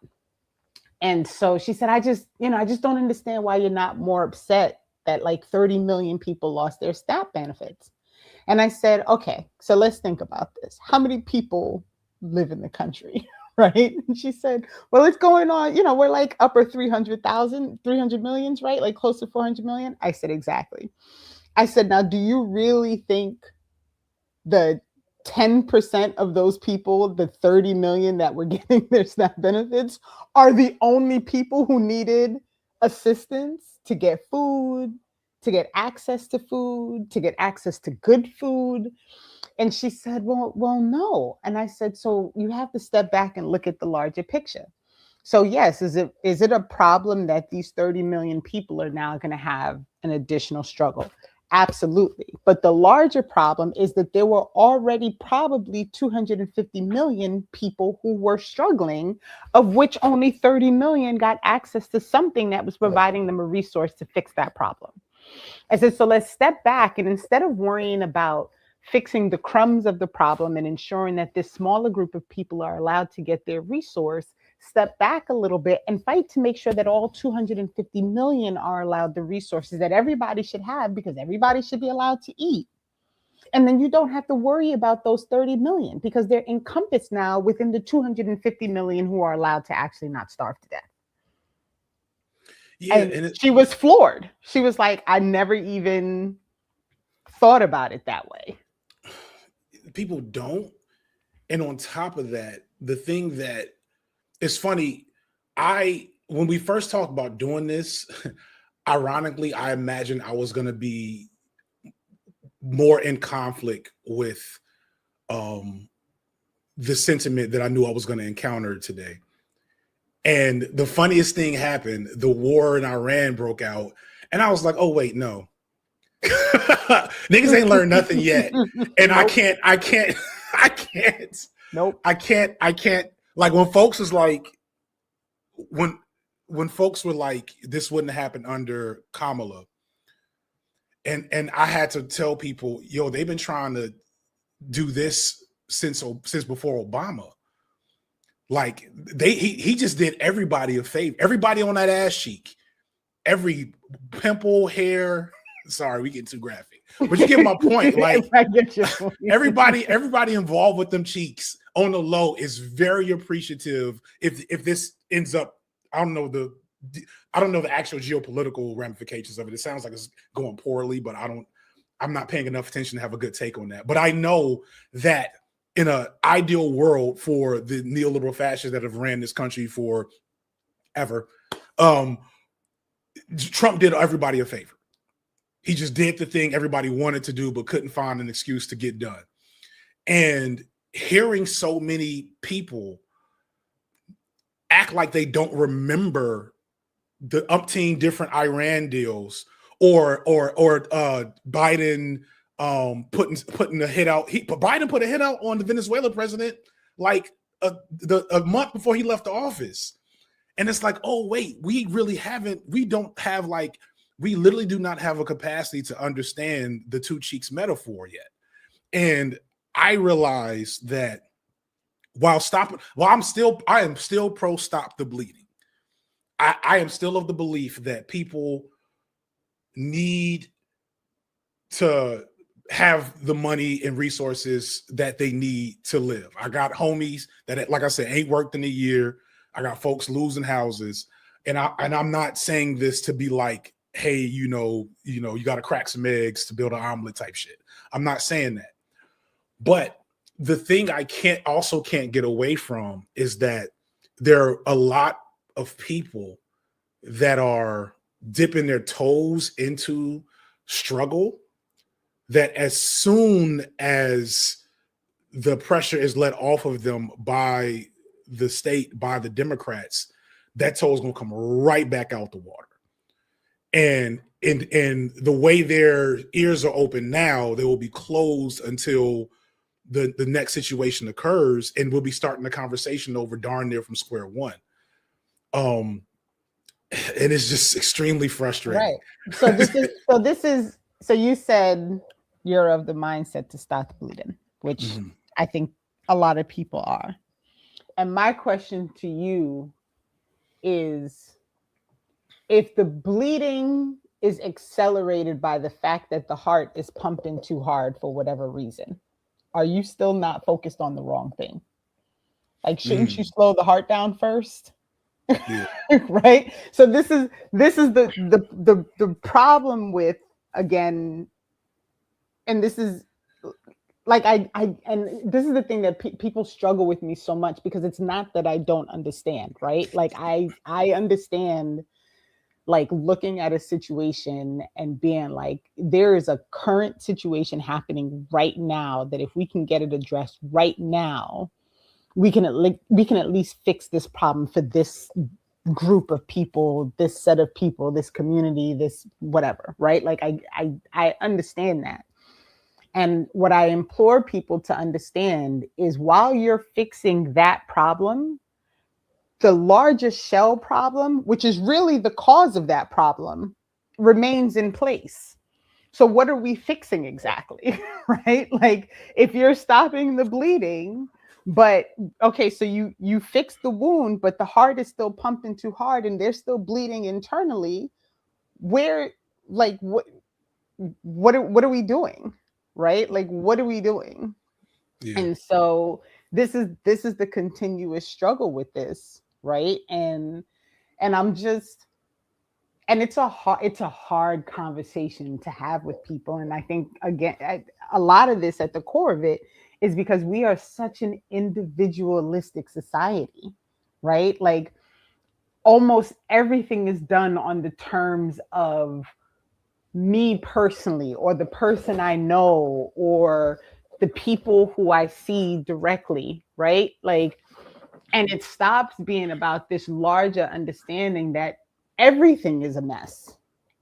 And so she said, I just don't understand why you're not more upset that like 30 million people lost their SNAP benefits. And I said, okay, so let's think about this. How many people live in the country, right? And she said, well, it's going on, you know, we're like upper 300 millions, right? Like close to 400 million. I said, exactly. I said, now, do you really think the 10% of those people, the 30 million that were getting their SNAP benefits, are the only people who needed assistance to get food, to get access to food, to get access to good food? And she said, well, no. And I said, so you have to step back and look at the larger picture. So yes, is it a problem that these 30 million people are now going to have an additional struggle? Absolutely. But the larger problem is that there were already probably 250 million people who were struggling, of which only 30 million got access to something that was providing them a resource to fix that problem. I said, so let's step back, and instead of worrying about fixing the crumbs of the problem and ensuring that this smaller group of people are allowed to get their resource, step back a little bit and fight to make sure that all 250 million are allowed the resources that everybody should have, because everybody should be allowed to eat. And then you don't have to worry about those 30 million because they're encompassed now within the 250 million who are allowed to actually not starve to death. Yeah, and she was floored. She was like, I never even thought about it that way.
People don't. And on top of that, the thing that is funny, when we first talked about doing this, ironically, I imagined I was going to be more in conflict with the sentiment that I knew I was going to encounter today. And the funniest thing happened. The war in Iran broke out. And I was like, oh, wait, no. Niggas ain't learned nothing yet. And nope. I can't. Nope. I can't. Like when folks was like, when folks were like, this wouldn't happen under Kamala. And I had to tell people, yo, they've been trying to do this since before Obama. Like he just did everybody a favor. Everybody on that ass cheek, every pimple, hair. Sorry, we get too graphic, but you get my point. Like everybody involved with them cheeks on the low is very appreciative. If this ends up, I don't know the actual geopolitical ramifications of it. It sounds like it's going poorly, but I'm not paying enough attention to have a good take on that. But I know that in an ideal world for the neoliberal fascists that have ran this country for ever, Trump did everybody a favor. He just did the thing everybody wanted to do, but couldn't find an excuse to get done. And hearing so many people act like they don't remember the umpteen different Iran deals or Biden putting a hit out. Biden put a hit out on the Venezuela president like a month before he left the office. And it's like, oh, wait, we literally do not have a capacity to understand the two cheeks metaphor yet. And I realized that I am still pro stop the bleeding. I am still of the belief that people need to have the money and resources that they need to live. I got homies that, like I said, ain't worked in a year. I got folks losing houses, and I'm not saying this to be like, hey, you got to crack some eggs to build an omelet type shit. I'm not saying that. But the thing I can't get away from is that there are a lot of people that are dipping their toes into struggle, that as soon as the pressure is let off of them by the state, by the Democrats, that toe is going to come right back out the water. And the way their ears are open now, they will be closed until the next situation occurs, and we'll be starting the conversation over darn near from square one. And it's just extremely frustrating.
Right. So you said you're of the mindset to stop bleeding, which I think a lot of people are. And my question to you is, if the bleeding is accelerated by the fact that the heart is pumping too hard for whatever reason, are you still not focused on the wrong thing? Like, shouldn't you slow the heart down first?
Yeah.
Right. So this is the problem with, again, and this is like and this is the thing that people struggle with me so much, because it's not that I don't understand, right? Like I understand, like, looking at a situation and being like, there is a current situation happening right now that if we can get it addressed right now, we can at least fix this problem for this group of people, this set of people, this community, this whatever, right? Like I understand that. And what I implore people to understand is, while you're fixing that problem, the larger shell problem, which is really the cause of that problem, remains in place. So what are we fixing exactly, right? Like, if you're stopping the bleeding, but okay, so you fix the wound, but the heart is still pumping too hard and they're still bleeding internally, where, like, what are we doing, right? Like, what are we doing? Yeah. And so this is the continuous struggle with this, right? And I'm just, and it's a hard conversation to have with people. And I think, again, a lot of this, at the core of it, is because we are such an individualistic society, right? Like, almost everything is done on the terms of me personally, or the person I know, or the people who I see directly, right? Like, and it stops being about this larger understanding that everything is a mess.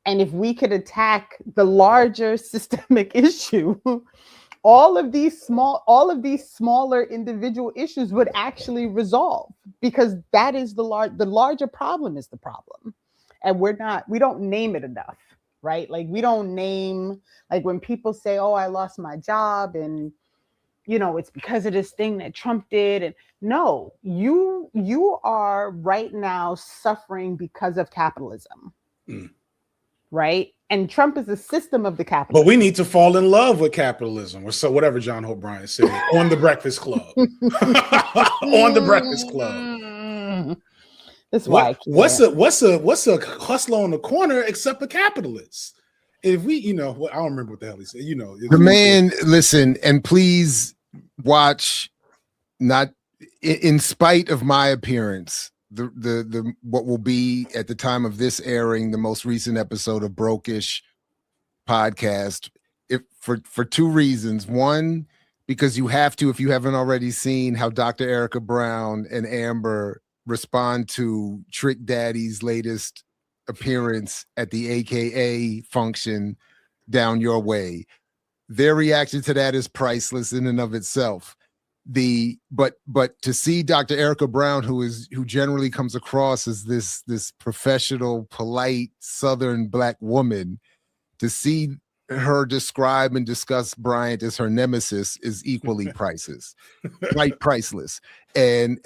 And if we could attack the larger systemic issue, all of these smaller individual issues would actually resolve, because that is the larger problem is the problem. And we don't name it enough, right? Like, we don't name, like, when people say, oh, I lost my job and, it's because of this thing that Trump did. And no, you are right now suffering because of capitalism, right? And Trump is a system of the capitalism.
But we need to fall in love with capitalism, or so, whatever John Hope Bryant said on The Breakfast Club. On The Breakfast Club.
That's why.
What's a hustler on the corner except a capitalist? If we, I don't remember what the hell he said.
The man, listen, and please watch, not in spite of my appearance, the what will be, at the time of this airing, the most recent episode of Brokish podcast, if for two reasons. One, because you have to, if you haven't already seen how Dr. Erica Brown and Amber respond to Trick Daddy's latest appearance at the AKA function down your way. Their reaction to that is priceless in and of itself. but to see Dr. Erica Brown, who generally comes across as this professional, polite Southern Black woman, to see her describe and discuss Bryant as her nemesis is equally priceless. And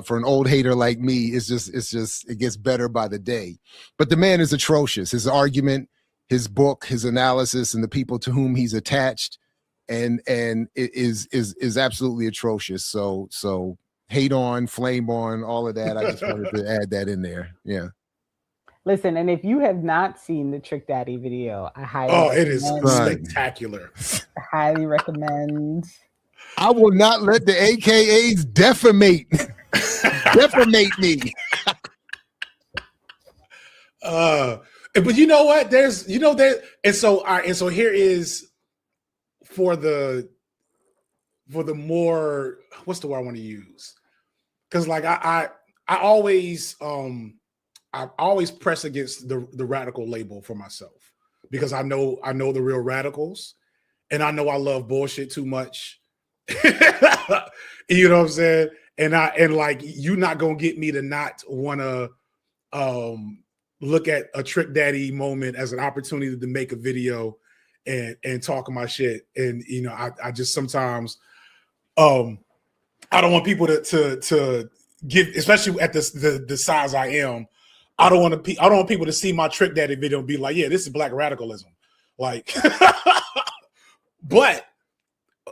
for an old hater like me, it gets better by the day. But the man is atrocious. His argument, his book, his analysis, and the people to whom he's attached, and it is absolutely atrocious. So hate on, flame on, all of that. I just wanted to add that in there. Yeah.
Listen, and if you have not seen the Trick Daddy video, I highly recommend.
It is spectacular.
I highly recommend.
I will not let the AKAs defamate me.
But you know what? And so here is for the more, what's the word I want to use? Because like I always press against the radical label for myself, because I know the real radicals, and I know I love bullshit too much. You know what I'm saying? And like, you're not gonna get me to not want to look at a Trick Daddy moment as an opportunity to make a video and talk my shit. And you know, I just sometimes I don't want people to give, especially at the size I am. I don't want people to see my Trick Daddy video and be like, yeah, this is Black radicalism. Like, but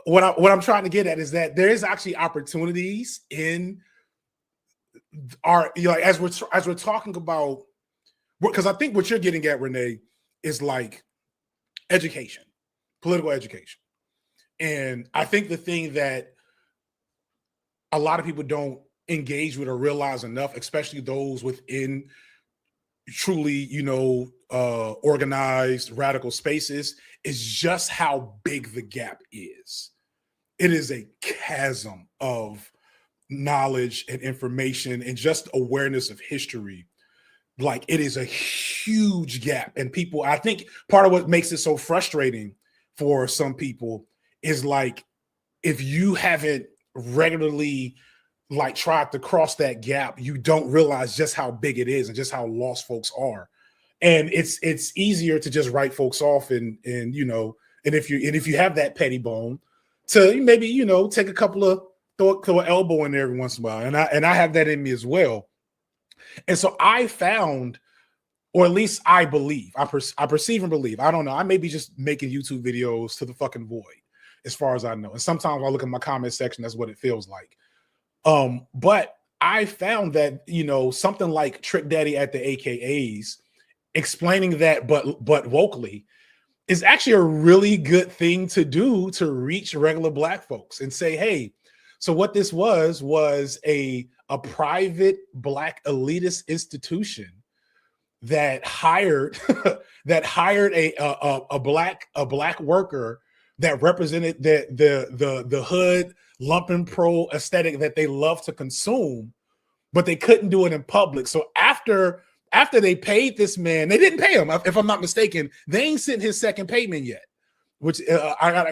what I'm trying to get at is that there is actually opportunities in our, you know, as we're talking about, because I think what you're getting at, Renee, is like education, political education. And I think the thing that a lot of people don't engage with or realize enough, especially those within truly, you know, organized radical spaces, is just how big the gap is. It is a chasm of knowledge and information and just awareness of history. Like, it is a huge gap. And people, I think part of what makes it so frustrating for some people is like, if you haven't regularly like tried to cross that gap, you don't realize just how big it is and just how lost folks are. And it's easier to just write folks off and you know, and if you have that petty bone, to maybe, you know, take a couple of throw an elbow in there every once in a while. And I have that in me as well. And so I found, or at least I believe, I perceive and believe, I don't know, I may be just making YouTube videos to the fucking void, as far as I know. And sometimes I look at my comment section, that's what it feels like. But I found that, you know, something like Trick Daddy at the AKAs explaining that, but vocally, is actually a really good thing to do to reach regular Black folks and say, hey, so what this was a private Black elitist institution that hired a black worker that represented the hood lumpen pro aesthetic that they love to consume, but they couldn't do it in public. So after they paid this man, they didn't pay him, if I'm not mistaken. They ain't sent his second payment yet, which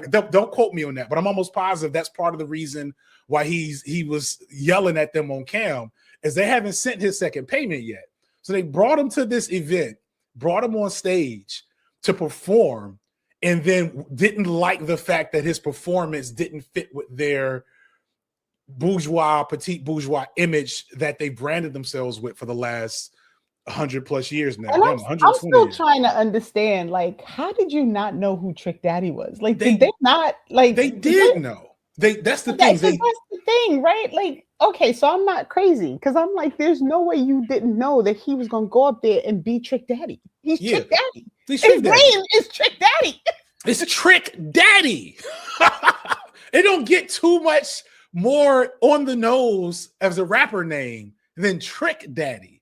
don't quote me on that, but I'm almost positive that's part of the reason why he was yelling at them on cam, is they haven't sent his second payment yet. So they brought him to this event, brought him on stage to perform, and then didn't like the fact that his performance didn't fit with their bourgeois, petite bourgeois image that they branded themselves with for the last 100 plus years now.
And I'm still trying to understand, like, how did you not know who Trick Daddy was? Like, did they not, like,
they did know. That's the thing.
That's the thing, right? Like, okay, so I'm not crazy, because I'm like, there's no way you didn't know that he was gonna go up there and be Trick Daddy. He's Trick Daddy. His name is Trick Daddy.
It's a Trick Daddy. It don't get too much more on the nose as a rapper name than Trick Daddy.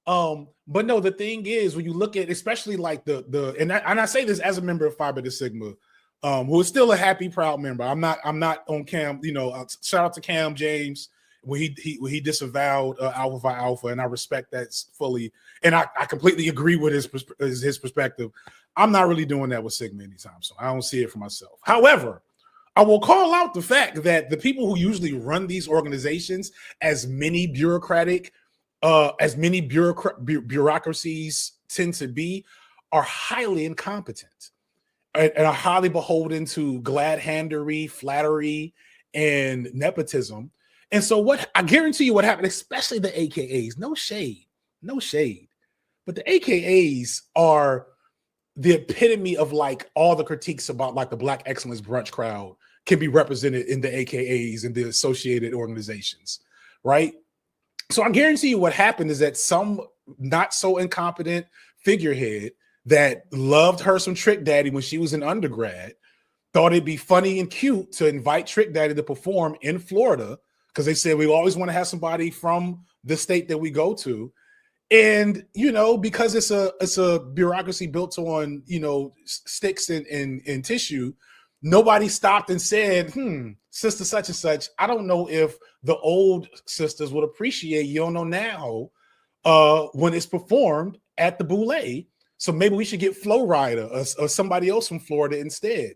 But no, the thing is, when you look at, especially like and I say this as a member of Phi Beta Sigma, who is still a happy, proud member. I'm not on Cam, you know, shout out to Cam James when he disavowed Alpha Phi Alpha, and I respect that fully. And I completely agree with his perspective. I'm not really doing that with Sigma anytime soon. I don't see it for myself. However, I will call out the fact that the people who usually run these organizations, as many bureaucracies tend to be, are highly incompetent and are highly beholden to glad-handery, flattery, and nepotism. And so what I guarantee you what happened, especially the AKAs, no shade, but the AKAs are the epitome of like all the critiques about like the Black Excellence Brunch crowd can be represented in the AKAs and the associated organizations, right? So I guarantee you what happened is that some not so incompetent figurehead that loved her some Trick Daddy when she was in undergrad thought it'd be funny and cute to invite Trick Daddy to perform in Florida because they said we always want to have somebody from the state that we go to. And, you know, because it's a bureaucracy built on, you know, sticks and tissue, nobody stopped and said, sister such and such, I don't know if the old sisters would appreciate You Don't Know Now when it's performed at the Boulé. So maybe we should get Flo Rida or somebody else from Florida instead.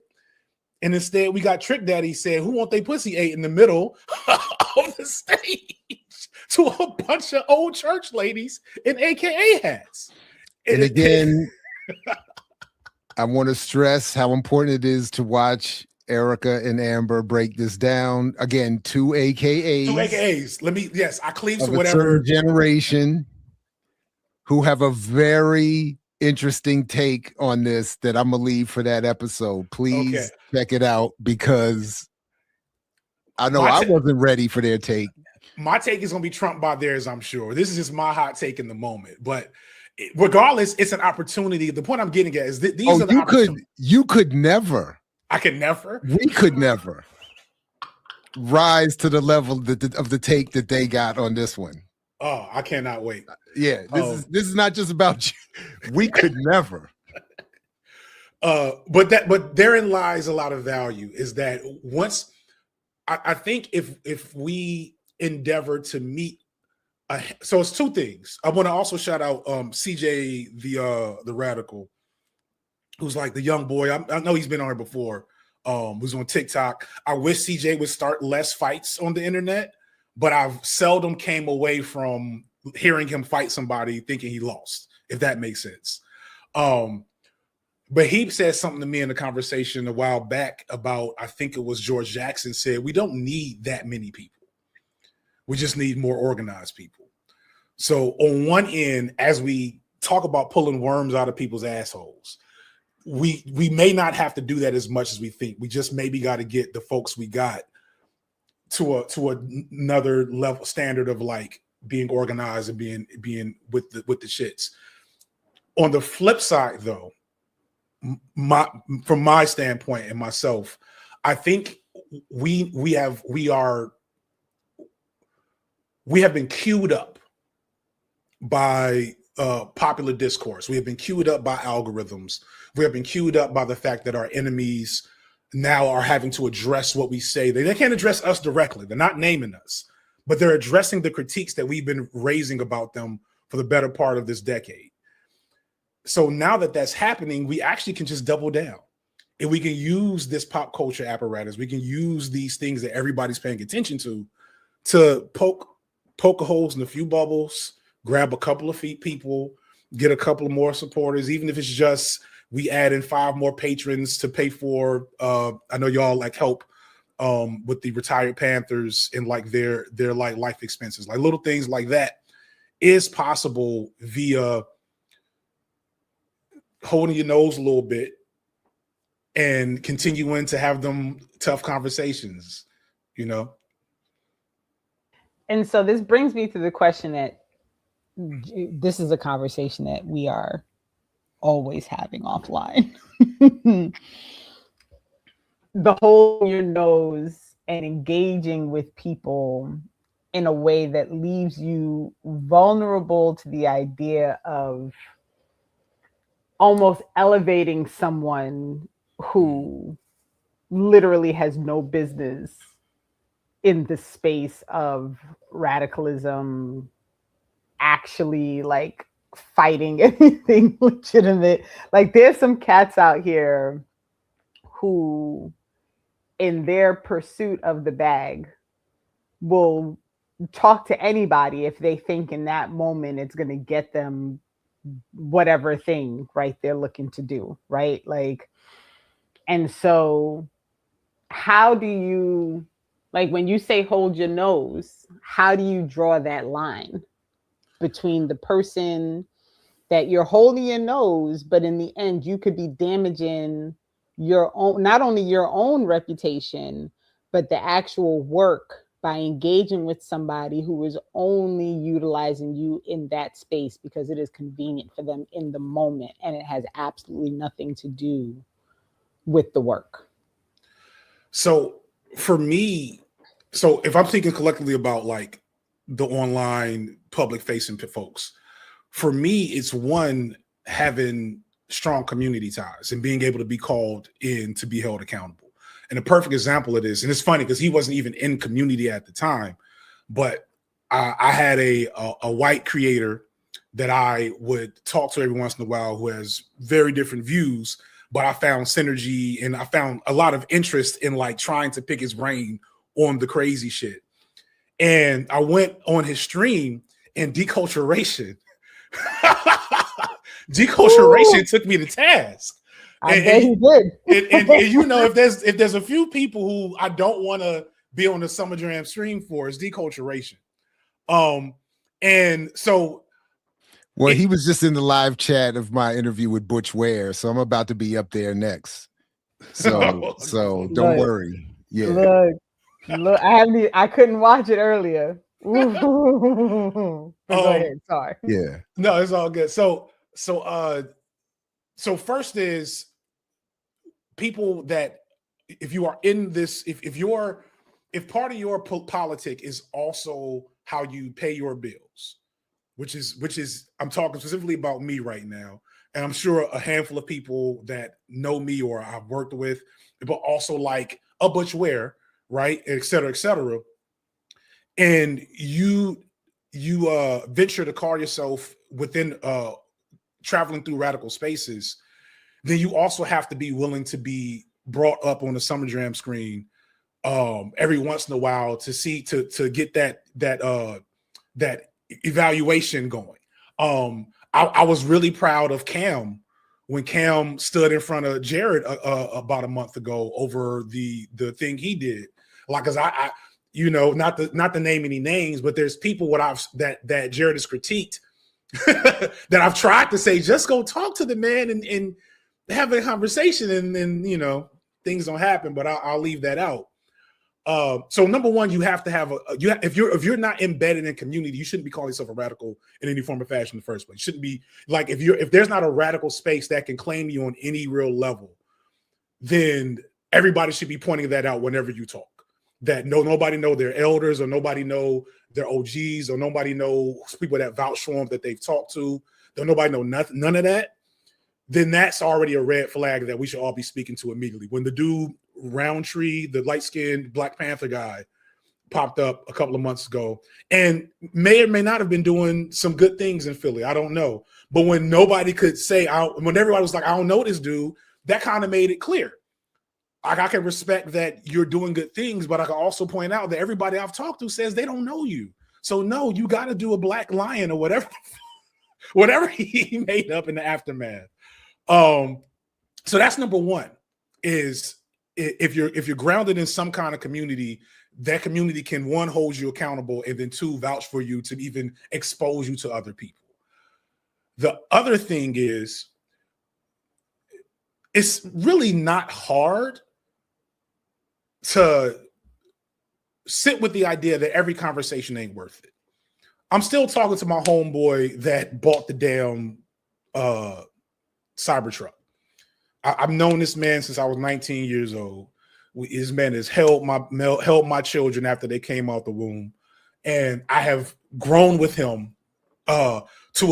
And instead, we got Trick Daddy saying, who want they pussy ate in the middle of the stage to a bunch of old church ladies in AKA hats.
And again, I want to stress how important it is to watch Erica and Amber break this down. Again, two AKAs.
Two AKAs. I cleave to
whatever.
A certain
generation who have a very interesting take on this that I'm gonna leave for that episode. Please check it out because I know I wasn't ready for their take.
My take is gonna be trumped by theirs, I'm sure. This is just my hot take in the moment, but regardless, it's an opportunity. The point I'm getting at is these are the
you could never.
I could never.
We could never rise to the level of the take that they got on this one.
Oh, I cannot wait.
Yeah, this is not just about you. We could never.
But therein lies a lot of value. Is that once I think if we endeavor to meet, so it's two things. I want to also shout out CJ the Radical, who's like the young boy. I know he's been on here before. Who's on TikTok. I wish CJ would start less fights on the internet, but I've seldom came away from hearing him fight somebody thinking he lost, if that makes sense. But he said something to me in a conversation a while back about, I think it was George Jackson said, we don't need that many people. We just need more organized people. So on one end, as we talk about pulling worms out of people's assholes, we may not have to do that as much as we think. We just maybe got to get the folks we got to another level standard of like being organized and being with the shits. On the flip side, though, from my standpoint and myself, I think we have been queued up by popular discourse. We have been queued up by algorithms. We have been queued up by the fact that our enemies now are having to address what we say. They can't address us directly. They're not naming us, but they're addressing the critiques that we've been raising about them for the better part of this decade. So now that that's happening, we actually can just double down. And we can use this pop culture apparatus. We can use these things that everybody's paying attention to poke holes in a few bubbles, grab a couple of people, get a couple of more supporters, even if it's just we add in 5 more patrons to pay for, I know y'all like help with the retired Panthers and like their like life expenses, like little things like that is possible via holding your nose a little bit and continuing to have them tough conversations, you know?
And so this brings me to the question that this is a conversation that we are always having offline. The holding your nose and engaging with people in a way that leaves you vulnerable to the idea of almost elevating someone who literally has no business in the space of radicalism, actually like fighting anything legitimate. Like there's some cats out here who in their pursuit of the bag will talk to anybody if they think in that moment it's going to get them whatever thing, right, they're looking to do, right? Like, and so how do you, like, when you say hold your nose, how do you draw that line between the person that you're holding your nose, but in the end you could be damaging your own, not only your own reputation, but the actual work by engaging with somebody who is only utilizing you in that space because it is convenient for them in the moment and it has absolutely nothing to do with the work.
So for me, so if I'm thinking collectively about like the online public facing folks, for me, it's one, having strong community ties and being able to be called in to be held accountable. And a perfect example of this, and it's funny because he wasn't even in community at the time, but I had a white creator that I would talk to every once in a while who has very different views, but I found synergy and I found a lot of interest in like trying to pick his brain on the crazy shit. And I went on his stream, and deculturation took me to task.
I bet he did.
and you know, if there's a few people who I don't want to be on the Summer Jam stream for, it's deculturation. And so,
well, he was just in the live chat of my interview with Butch Ware, so I'm about to be up there next. So don't worry. Yeah.
Look, I couldn't watch it earlier. Go ahead. Sorry.
Yeah.
No, it's all good. So first is people that if you are in this, if part of your politic is also how you pay your bills, which is I'm talking specifically about me right now, and I'm sure a handful of people that know me or I've worked with, but also like a Butch Ware, right, et cetera, and you venture to call yourself within traveling through radical spaces, then you also have to be willing to be brought up on the Summer Jam screen every once in a while to see to get that evaluation going. I was really proud of Cam when Cam stood in front of Jared about a month ago over the thing he did. Like, cause I you know, not to name any names, but there's people that Jared has critiqued that I've tried to say, just go talk to the man and have a conversation, and then, you know, things don't happen, but I'll leave that out. So number one, you have to have if you're not embedded in community, you shouldn't be calling yourself a radical in any form or fashion in the first place. You shouldn't be like, if there's not a radical space that can claim you on any real level, then everybody should be pointing that out whenever you talk. That nobody know their elders, or nobody know their OGs, or nobody know people that vouch for them that they've talked to. Don't nobody know none of that. Then that's already a red flag that we should all be speaking to immediately. When the dude Roundtree, the light-skinned Black Panther guy, popped up a couple of months ago and may or may not have been doing some good things in Philly, I don't know. But when nobody could say, when everybody was like, I don't know this dude, that kind of made it clear. Like, I can respect that you're doing good things, but I can also point out that everybody I've talked to says they don't know you. So no, you got to do a Black Lion or whatever he made up in the aftermath. So that's number one, is if you're grounded in some kind of community, that community can, one, hold you accountable, and then two, vouch for you to even expose you to other people. The other thing is, it's really not hard to sit with the idea that every conversation ain't worth it. I'm still talking to my homeboy that bought the damn Cybertruck. I've known this man since I was 19 years old. This man has held my children after they came out the womb, and I have grown with him to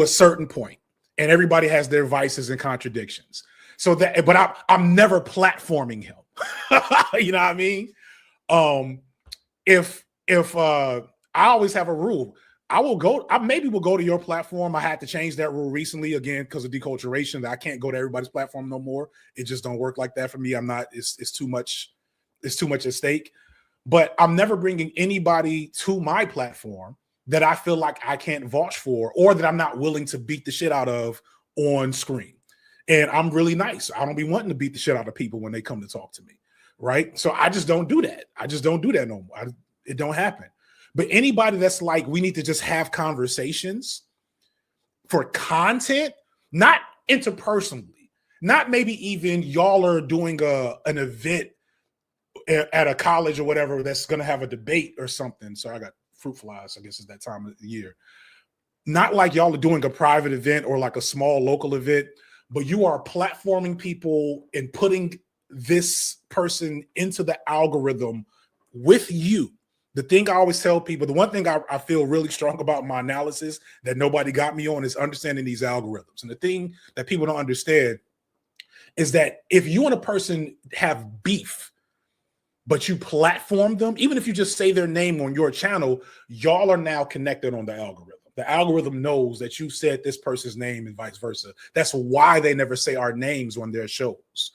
a certain point. And everybody has their vices and contradictions. But I'm never platforming him. You know what I mean? If I always have a rule, I maybe will go to your platform. I had to change that rule recently again because of deculturation, that I can't go to everybody's platform no more. It just don't work like that for me. It's too much it's too much at stake. But I'm never bringing anybody to my platform that I feel like I can't vouch for, or that I'm not willing to beat the shit out of on screen. And I'm really nice. I don't be wanting to beat the shit out of people when they come to talk to me, right? So I just don't do that. I just don't do that no more. It don't happen. But anybody that's like, we need to just have conversations for content, not interpersonally, not maybe even y'all are doing an event at a college or whatever that's going to have a debate or something. So I got fruit flies, I guess it's that time of the year. Not like y'all are doing a private event or like a small local event, but you are platforming people and putting this person into the algorithm with you. The thing I always tell people, the one thing I feel really strong about my analysis that nobody got me on is understanding these algorithms. And the thing that people don't understand is that if you and a person have beef, but you platform them, even if you just say their name on your channel, y'all are now connected on the algorithm. The algorithm knows that you said this person's name and vice versa. That's why they never say our names on their shows,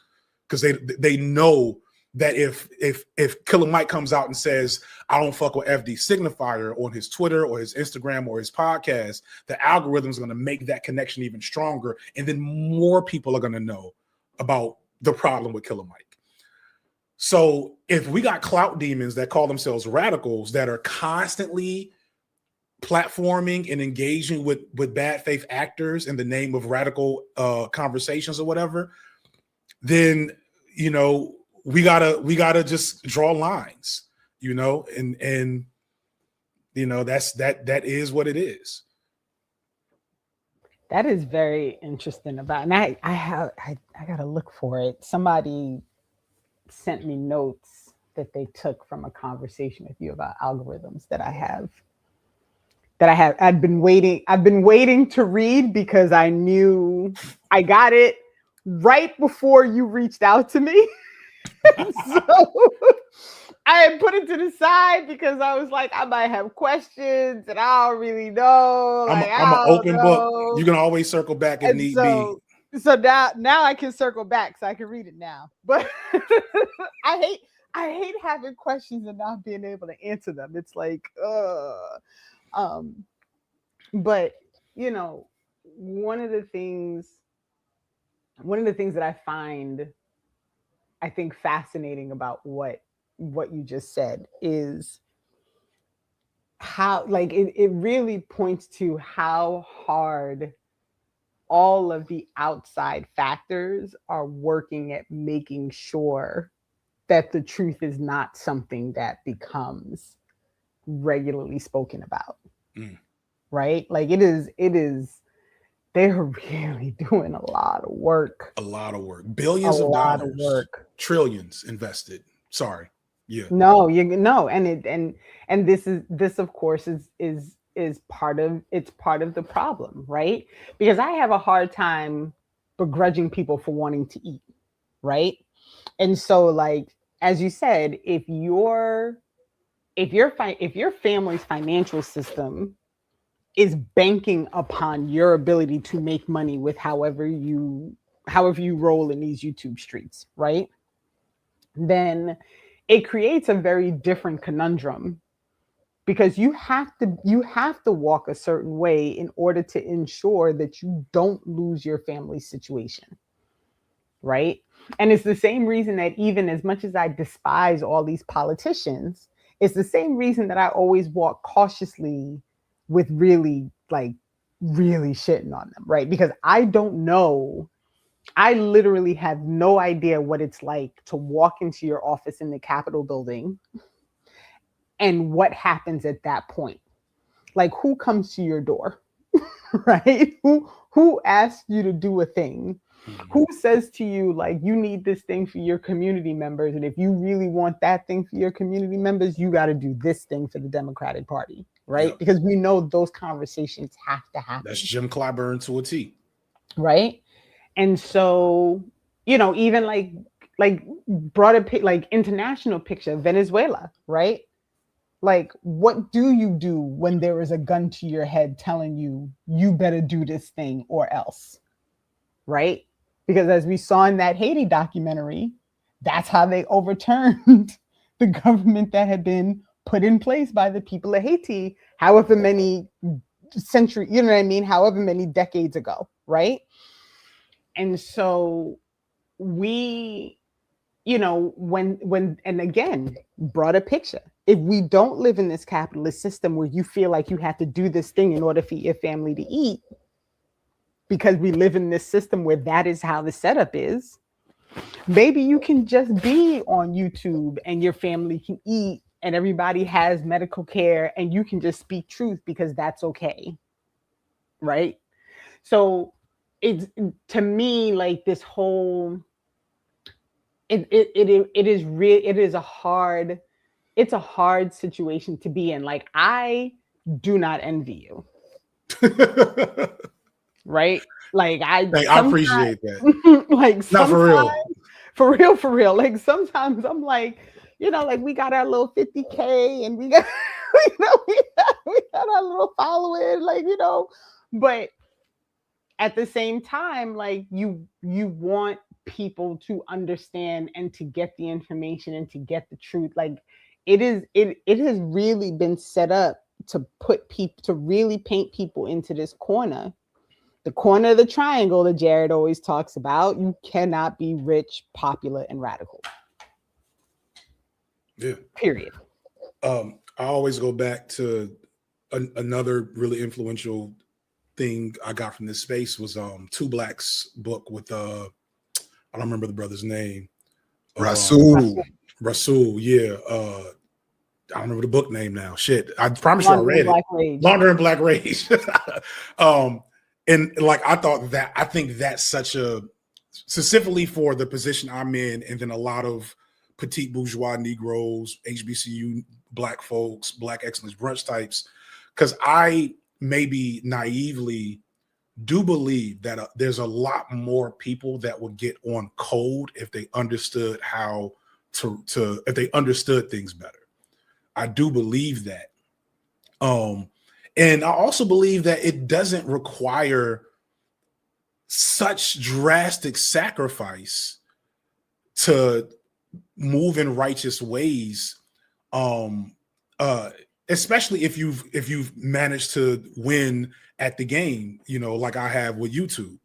because they know that if Killer Mike comes out and says, I don't fuck with FD Signifier on his Twitter or his Instagram or his podcast, the algorithm is going to make that connection even stronger. And then more people are going to know about the problem with Killer Mike. So if we got clout demons that call themselves radicals that are constantly platforming and engaging with bad faith actors in the name of radical conversations or whatever, then, you know, we gotta just draw lines, you know, and you know, that is what it is.
That is very interesting about, and I gotta look for it. Somebody sent me notes that they took from a conversation with you about algorithms that I've been waiting to read, because I knew I got it right before you reached out to me. So I had put it to the side because I was like, I might have questions and I don't really know.
I'm an open book. You can always circle back if need be.
So now I can circle back so I can read it now. But I hate having questions and not being able to answer them. It's like, but you know, one of the things that I find, I think, fascinating about what you just said is how, like, it really points to how hard all of the outside factors are working at making sure that the truth is not something that becomes regularly spoken about. Right? Like it is, they're really doing a lot of work.
Billions of dollars, trillions invested. Sorry. Yeah.
No, and this of course is part of the problem, right? Because I have a hard time begrudging people for wanting to eat, right? And so, like, as you said, if your family's financial system is banking upon your ability to make money with however you roll in these YouTube streets, right? Then it creates a very different conundrum, because you have to walk a certain way in order to ensure that you don't lose your family situation, right? And it's the same reason that, even as much as I despise all these politicians, it's the same reason that I always walk cautiously with really shitting on them, right? Because I don't know, I literally have no idea what it's like to walk into your office in the Capitol building and what happens at that point. Like, who comes to your door, right? Who asks you to do a thing? Who says to you, like, you need this thing for your community members, and if you really want that thing for your community members, you got to do this thing for the Democratic Party, right? Yep. Because we know those conversations have to happen.
That's Jim Clyburn to a T.
Right? And so, you know, even like broader, like international picture, Venezuela, right? Like, what do you do when there is a gun to your head telling you, you better do this thing or else, right? Because as we saw in that Haiti documentary, that's how they overturned the government that had been put in place by the people of Haiti, however many centuries, you know what I mean, however many decades ago, right? And so we, you know, when and again, brought a picture. If we don't live in this capitalist system where you feel like you have to do this thing in order for your family to eat, because we live in this system where that is how the setup is, maybe you can just be on YouTube and your family can eat and everybody has medical care and you can just speak truth because that's okay. Right? So it's, to me, like this whole, it is real. It's a hard situation to be in. Like, I do not envy you. Right? Like, I
appreciate that.
Like,
not
for real. Like, sometimes I'm like, you know, like we got our little 50K and we got, you know, we got our little following, like, you know, but at the same time, like you want people to understand and to get the information and to get the truth. Like it has really been set up to put people, to really paint people into this corner, the corner of the triangle that Jared always talks about. You cannot be rich, popular, and radical.
Yeah.
Period.
I always go back to another really influential thing I got from this space was Two Black's book with I don't remember the brother's name. Rasul, yeah. I don't remember the book name now. Shit. I promise you I read it. Launder and Black Rage. And like I think that's such a, specifically for the position I'm in, and then a lot of petite bourgeois Negroes, HBCU Black folks, Black excellence brunch types, because I maybe naively do believe that there's a lot more people that would get on code if they understood how to if they understood things better. I do believe that. And I also believe that it doesn't require such drastic sacrifice to move in righteous ways, especially if you've managed to win at the game, you know, like I have with YouTube.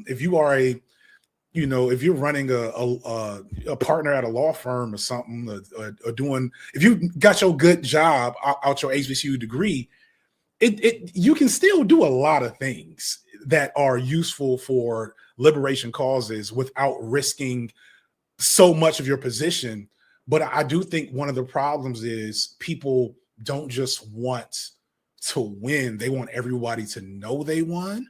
If you are if you're running a partner at a law firm or something, or doing, if you got your good job out your HBCU degree, you can still do a lot of things that are useful for liberation causes without risking so much of your position. But I do think one of the problems is people don't just want to win. They want everybody to know they won.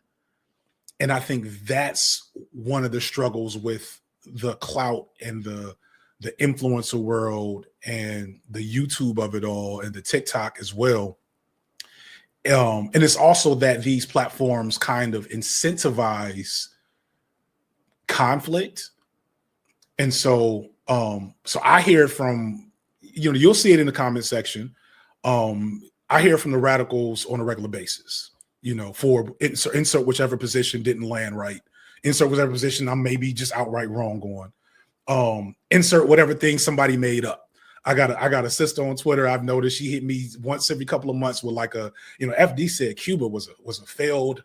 And I think that's one of the struggles with the clout and the influencer world and the YouTube of it all and the TikTok as well. And it's also that these platforms kind of incentivize conflict. And so I hear from, you'll see it in the comment section. I hear from the radicals on a regular basis, for insert whichever position didn't land right, insert whatever position I'm maybe just outright wrong on, insert whatever thing somebody made up. I got a sister on Twitter. I've noticed she hit me once every couple of months with like FD said Cuba was a failed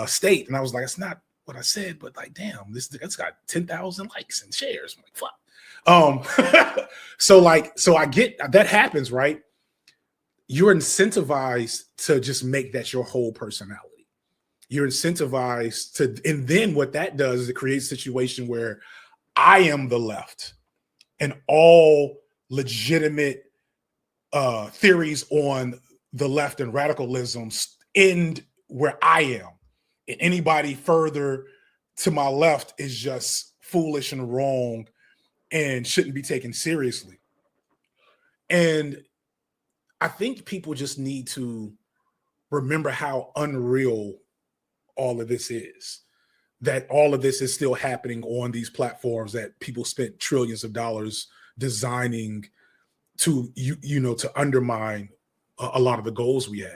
state, and I was like, it's not what I said, but like, damn, it's got 10,000 likes and shares. I'm like, fuck. So I get that happens, right? You're incentivized to just make that your whole personality. You're incentivized to, and then what that does is it creates a situation where I am the left, and all legitimate theories on the left and radicalism end where I am. And anybody further to my left is just foolish and wrong and shouldn't be taken seriously. And I think people just need to remember how unreal all of this is, that all of this is still happening on these platforms that people spent trillions of dollars designing to, to undermine a lot of the goals we have.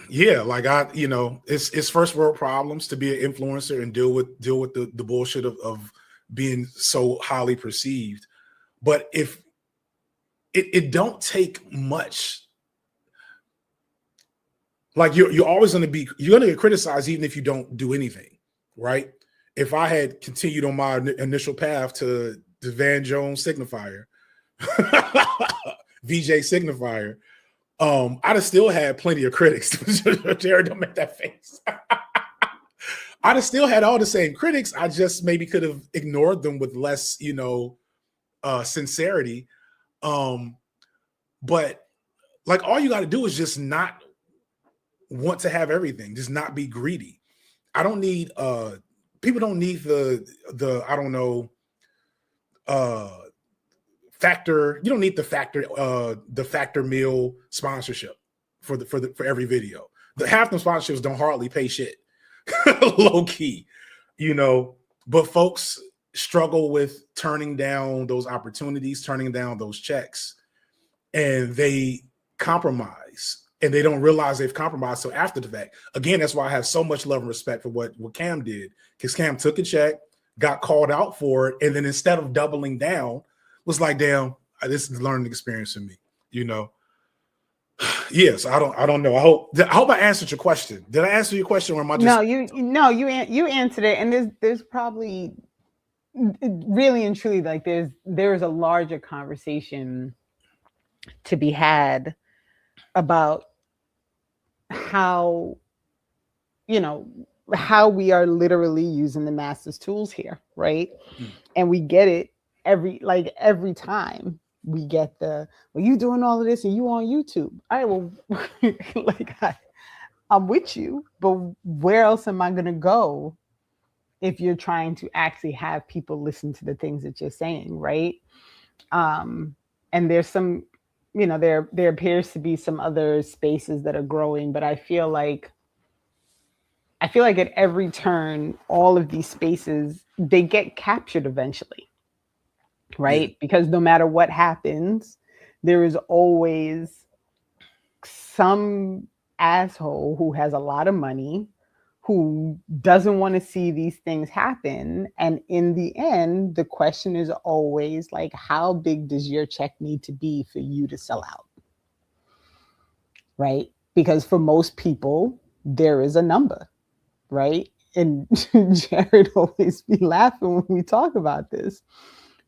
Yeah, like it's first world problems to be an influencer and deal with the bullshit of being so highly perceived. But if it don't take much, like you're always going to get criticized even if you don't do anything, right? If I had continued on my initial path to the Van Jones Signifier, VJ Signifier, I'd have still had plenty of critics. Jared, don't make that face. I'd have still had all the same critics. I just maybe could have ignored them with less, sincerity. But like all you got to do is just not want to have everything. Just not be greedy. I don't need people don't need the I don't know factor. You don't need the factor meal sponsorship for every video. Half the sponsorships don't hardly pay shit. Low key, but folks struggle with turning down those opportunities, turning down those checks, and they compromise and they don't realize they've compromised. So after the fact, again, that's why I have so much love and respect for what Cam did, because Cam took a check, got called out for it, and then instead of doubling down, was like, damn, this is a learning experience for me, Yes, I don't know. I hope I answered your question. Did I answer your question, or am I just?
No, you answered it, and there's probably really and truly like there's a larger conversation to be had about how how we are literally using the master's tools here, right? And we get it every time. We get you doing all of this and you on YouTube. All right, well, I'm with you, but where else am I going to go if you're trying to actually have people listen to the things that you're saying, right? And there's some, there appears to be some other spaces that are growing, but I feel like at every turn, all of these spaces, they get captured eventually. Right? Yeah. Because no matter what happens, there is always some asshole who has a lot of money, who doesn't want to see these things happen. And in the end, the question is always like, how big does your check need to be for you to sell out? Right? Because for most people, there is a number, right? And Jared always be laughing when we talk about this.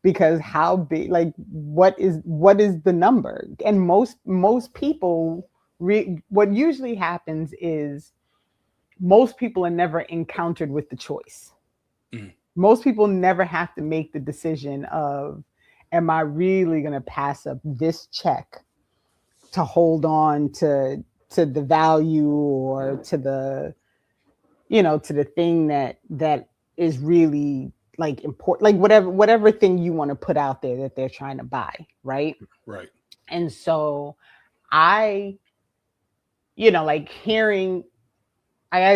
Because how big, like, what is the number? And most people, what usually happens is most people are never encountered with the choice. Most people never have to make the decision of, am I really going to pass up this check to hold on to the value or to the, to the thing that is really like important, like whatever thing you want to put out there that they're trying to buy, right?
Right.
And so I gotta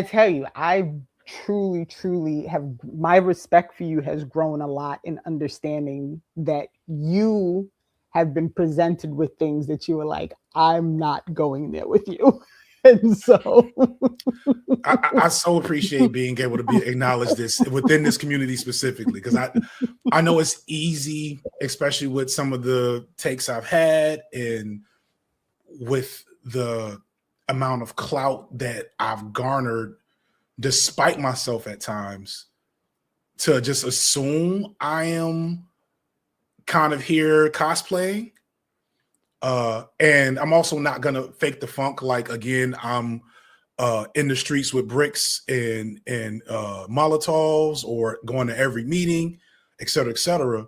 tell you, I truly have, my respect for you has grown a lot in understanding that you have been presented with things that you were like, I'm not going there with you. And so
I so appreciate being able to acknowledge this within this community specifically, because I know it's easy, especially with some of the takes I've had and with the amount of clout that I've garnered despite myself at times, to just assume I am kind of here cosplaying. And I'm also not gonna fake the funk. Like, again, I'm in the streets with bricks and Molotovs, or going to every meeting, et cetera, et cetera.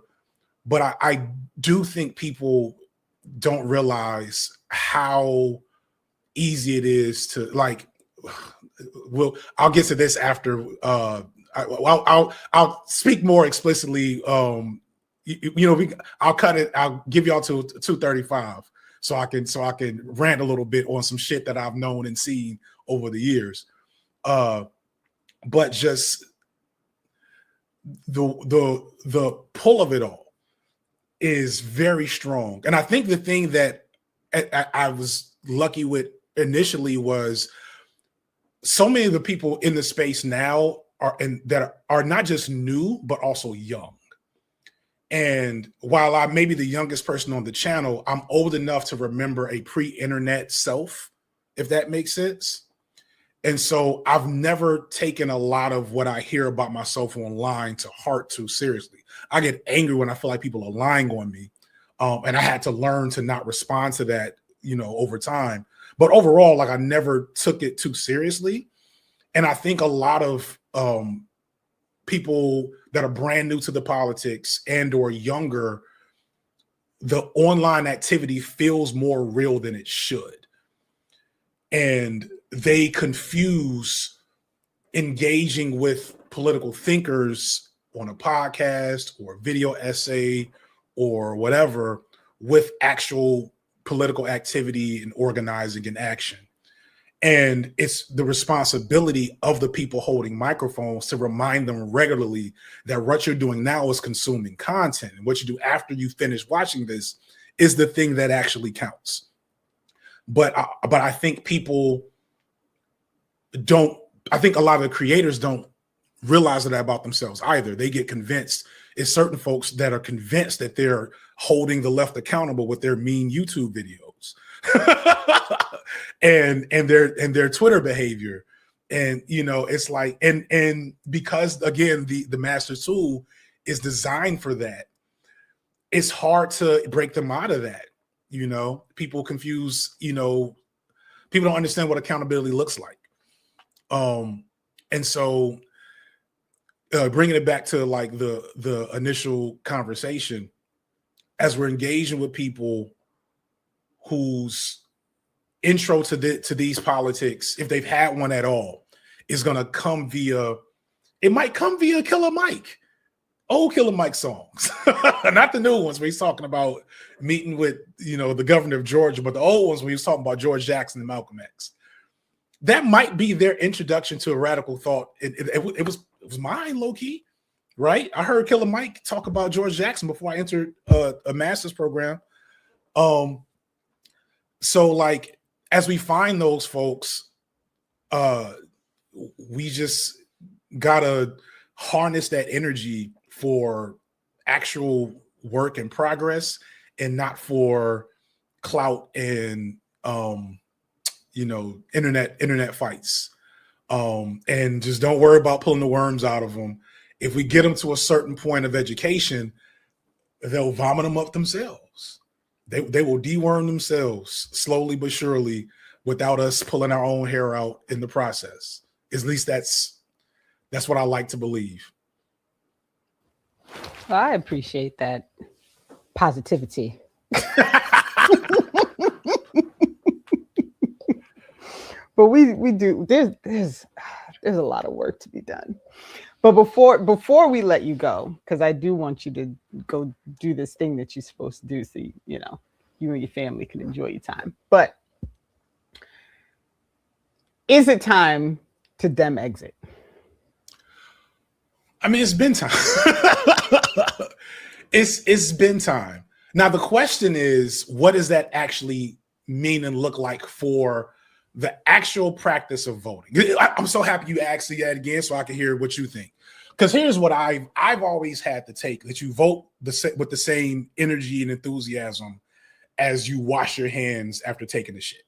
But I do think people don't realize how easy it is to, like, I'll get to this after. I'll speak more explicitly. I'll cut it. I'll give y'all to 2:35 so I can rant a little bit on some shit that I've known and seen over the years. But just the pull of it all is very strong. And I think the thing that I was lucky with initially was so many of the people in the space now are not just new, but also young. And while I may be the youngest person on the channel, I'm old enough to remember a pre-internet self, if that makes sense. And so I've never taken a lot of what I hear about myself online to heart too seriously. I get angry when I feel like people are lying on me. And I had to learn to not respond to that, over time. But overall, like, I never took it too seriously. And I think a lot of people that are brand new to the politics and or younger, the online activity feels more real than it should. And they confuse engaging with political thinkers on a podcast or video essay or whatever with actual political activity and organizing and action. And it's the responsibility of the people holding microphones to remind them regularly that what you're doing now is consuming content. And what you do after you finish watching this is the thing that actually counts. But I think people don't, I think a lot of the creators don't realize that about themselves either. They get convinced. It's certain folks that are convinced that they're holding the left accountable with their mean YouTube videos and their Twitter behavior. And, it's like, and because again, the master tool is designed for that, it's hard to break them out of that. People confuse, people don't understand what accountability looks like. And so bringing it back to like the initial conversation, as we're engaging with people whose intro to these politics, if they've had one at all, is going to come via Killer Mike, old Killer Mike songs, not the new ones where he's talking about meeting with, the governor of Georgia, but the old ones where he was talking about George Jackson and Malcolm X. That might be their introduction to a radical thought. It was mine, low key, right? I heard Killer Mike talk about George Jackson before I entered a master's program. So like, as we find those folks, we just gotta harness that energy for actual work and progress, and not for clout and internet fights. And just don't worry about pulling the worms out of them. If we get them to a certain point of education, they'll vomit them up themselves. They will deworm themselves slowly but surely without us pulling our own hair out in the process. At least that's what I like to believe.
Well, I appreciate that positivity. But we do, there's a lot of work to be done. But before we let you go, because I do want you to go do this thing that you're supposed to do, so you and your family can enjoy your time. But is it time to dem exit?
I mean, it's been time. It's been time. Now the question is, what does that actually mean and look like for the actual practice of voting? I'm so happy you asked that again, so I can hear what you think. Because here's what I've always had to take: that you vote with the same energy and enthusiasm as you wash your hands after taking the shit.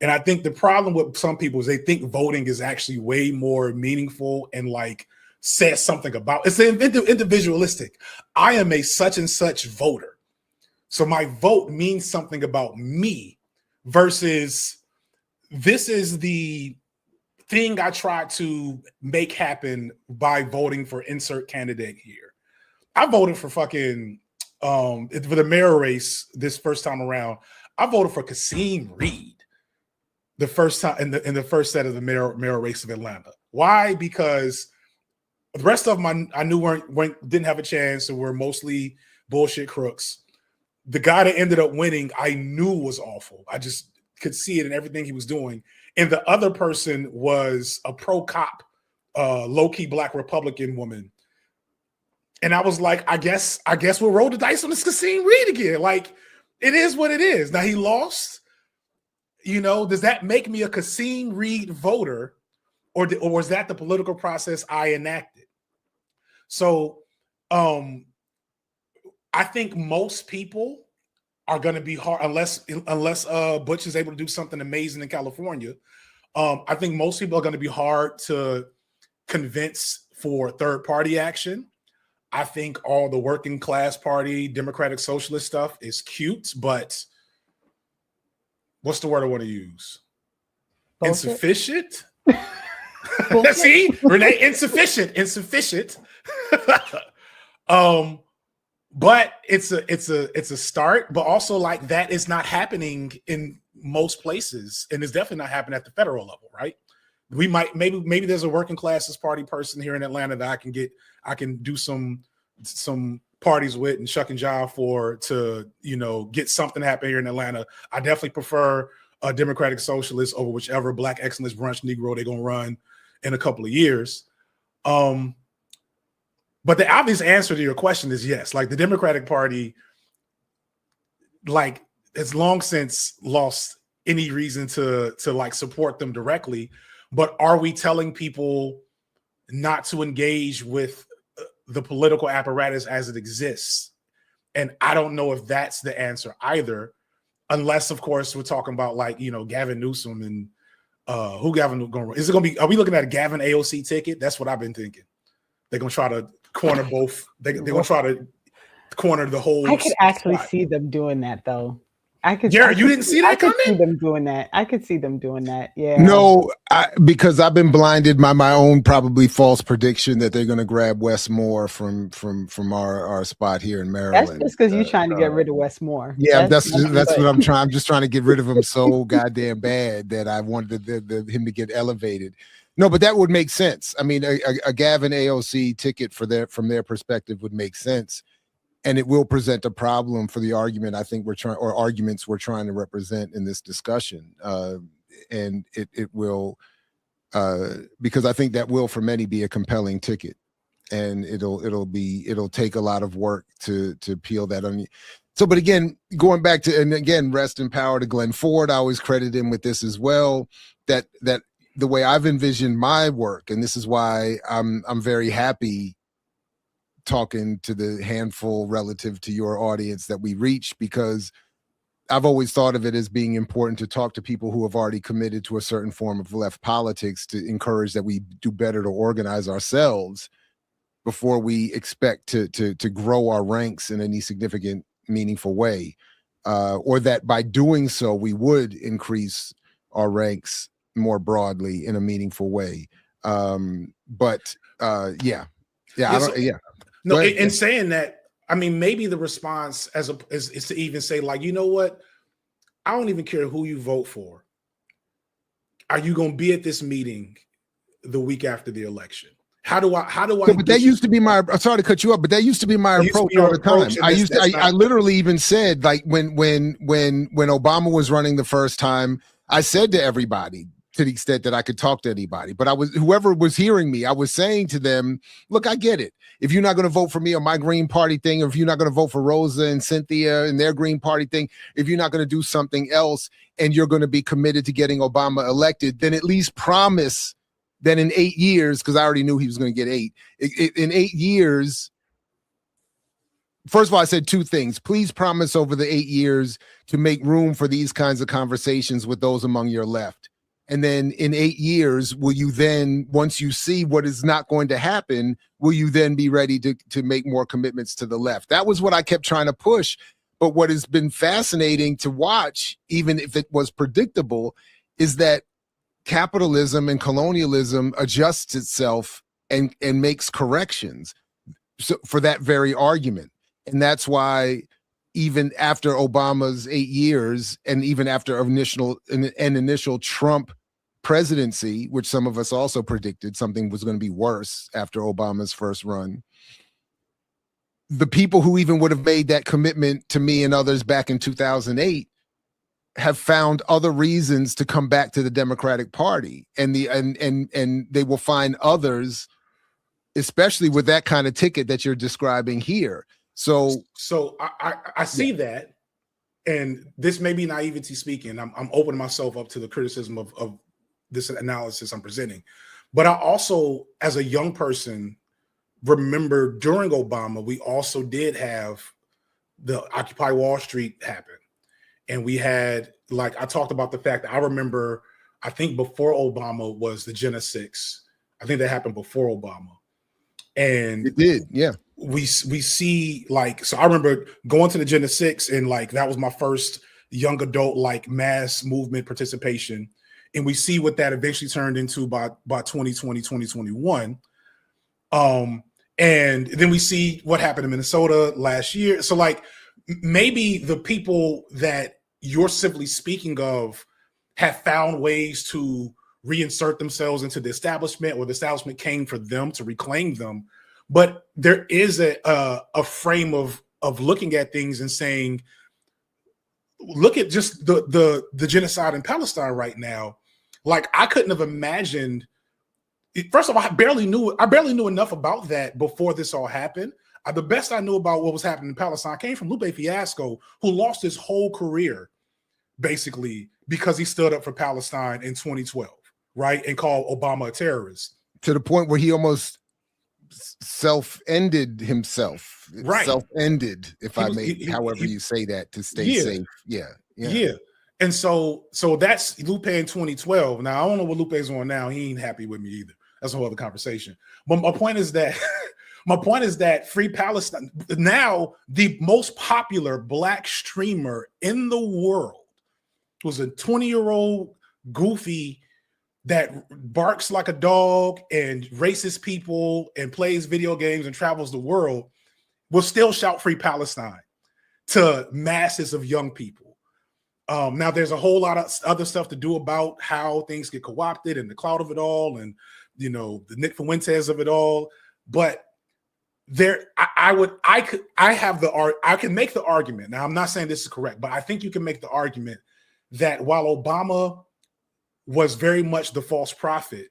And I think the problem with some people is they think voting is actually way more meaningful and like says something about it's individualistic. I am a such and such voter, so my vote means something about me, versus this is the thing I tried to make happen by voting for insert candidate here. I voted for fucking for the mayor race this first time around. I voted for Kasim Reed the first time in the first set of the mayor race of Atlanta. Why? Because the rest of them I knew didn't have a chance and were mostly bullshit crooks. The guy that ended up winning, I knew was awful. I just could see it in everything he was doing. And the other person was a pro-cop, low-key Black Republican woman. And I was like, I guess we'll roll the dice on this Kasim Reed again. Like, it is what it is. Now he lost. Does that make me a Kasim Reed voter or was that the political process I enacted? So I think most people are going to be hard unless Butch is able to do something amazing in California. I think most people are going to be hard to convince for third party action. I think all the working class party, democratic socialist stuff is cute, but what's the word I want to use? Bullshit. Insufficient. See, Renee, insufficient. But it's a start, but also like that is not happening in most places, and it's definitely not happening at the federal level, right? We might maybe there's a working classes party person here in Atlanta that I can do some parties with and shuck and jive for to get something happen here in Atlanta. I definitely prefer a democratic socialist over whichever Black excellence brunch Negro they're gonna run in a couple of years. But the obvious answer to your question is yes. Like the Democratic Party, like has long since lost any reason to like support them directly. But are we telling people not to engage with the political apparatus as it exists? And I don't know if that's the answer either, unless of course we're talking about like Gavin Newsom and who Gavin going to run. Is it going to be? Are we looking at a Gavin AOC ticket? That's what I've been thinking. They're going to try to corner both. They're going to try to corner the whole.
I could actually see them doing that, though.
Jared, you didn't see that coming?
I could see them doing that. I could see them doing that. Yeah.
No, because I've been blinded by my own probably false prediction that they're going to grab Wes Moore from our spot here in Maryland.
That's just because you're trying to get rid of Wes Moore.
Yeah, that's what I'm trying. I'm just trying to get rid of him so goddamn bad that I wanted him to get elevated. No, but that would make sense. I mean, a Gavin AOC ticket from their perspective would make sense. And it will present a problem for the argument I think arguments we're trying to represent in this discussion. And it will, because I think that will for many be a compelling ticket, and it'll take a lot of work to peel that on. So, but again, going back to, and again, rest in power to Glenn Ford. I always credit him with this as well, that the way I've envisioned my work, and this is why I'm very happy talking to the handful relative to your audience that we reach, because I've always thought of it as being important to talk to people who have already committed to a certain form of left politics, to encourage that we do better to organize ourselves before we expect to grow our ranks in any significant, meaningful way, or that by doing so we would increase our ranks more broadly in a meaningful way.
No, in saying that, I mean, maybe the response is to even say, like, you know what? I don't even care who you vote for. Are you going to be at this meeting the week after the election? How do I?
Yeah, but that used to be my. I'm sorry to cut you up, but that used to be my approach all the time. I literally even said, like, when Obama was running the first time, I said to everybody, to the extent that I could talk to anybody, but whoever was hearing me, I was saying to them, look, I get it. If you're not going to vote for me on my Green Party thing, or if you're not going to vote for Rosa and Cynthia and their Green Party thing, if you're not going to do something else and you're going to be committed to getting Obama elected, then at least promise that in 8 years, because I already knew he was going to get 8, in 8 years, first of all, I said 2 things. Please promise over the 8 years to make room for these kinds of conversations with those among your left. And then in 8 years, will you then, once you see what is not going to happen, will you then be ready to make more commitments to the left? That was what I kept trying to push. But what has been fascinating to watch, even if it was predictable, is that capitalism and colonialism adjusts itself and makes corrections for that very argument. And that's why even after Obama's 8 years, and even after an initial Trump presidency, which some of us also predicted something was going to be worse after Obama's first run, the people who even would have made that commitment to me and others back in 2008 have found other reasons to come back to the Democratic Party, and they will find others, especially with that kind of ticket that you're describing here. So
I see that, and this may be naivety speaking. I'm opening myself up to the criticism of this analysis I'm presenting, But I also, as a young person, remember during Obama, we also did have the Occupy Wall Street happen. And we had, like, I talked about the fact that I remember, I think before Obama was the Gen 6. I think that happened before Obama. And
it did, yeah.
We see, like, so I remember going to the Gen 6, and like that was my first young adult like mass movement participation. And we see what that eventually turned into by 2020, 2021. And then we see what happened in Minnesota last year. So like maybe the people that you're simply speaking of have found ways to reinsert themselves into the establishment, or the establishment came for them to reclaim them. But there is a frame of looking at things and saying, look at just the genocide in Palestine right now. Like, I couldn't have imagined. First of all, I barely knew enough about that before this all happened. The best I knew about what was happening in Palestine came from Lupe Fiasco, who lost his whole career basically because he stood up for Palestine in 2012, right? And called Obama a terrorist.
To the point where he almost self-ended himself.
Right.
Self-ended, if however you say that, to stay safe. Yeah.
And so that's Lupe in 2012. Now, I don't know what Lupe's on now. He ain't happy with me either. That's a whole other conversation. But my point is that Free Palestine, now the most popular Black streamer in the world, was a 20-year-old goofy that barks like a dog and racist people and plays video games and travels the world, will still shout Free Palestine to masses of young people. Now, there's a whole lot of other stuff to do about how things get co-opted and the cloud of it all, and the Nick Fuentes of it all. But I can make the argument. Now, I'm not saying this is correct, but I think you can make the argument that while Obama was very much the false prophet,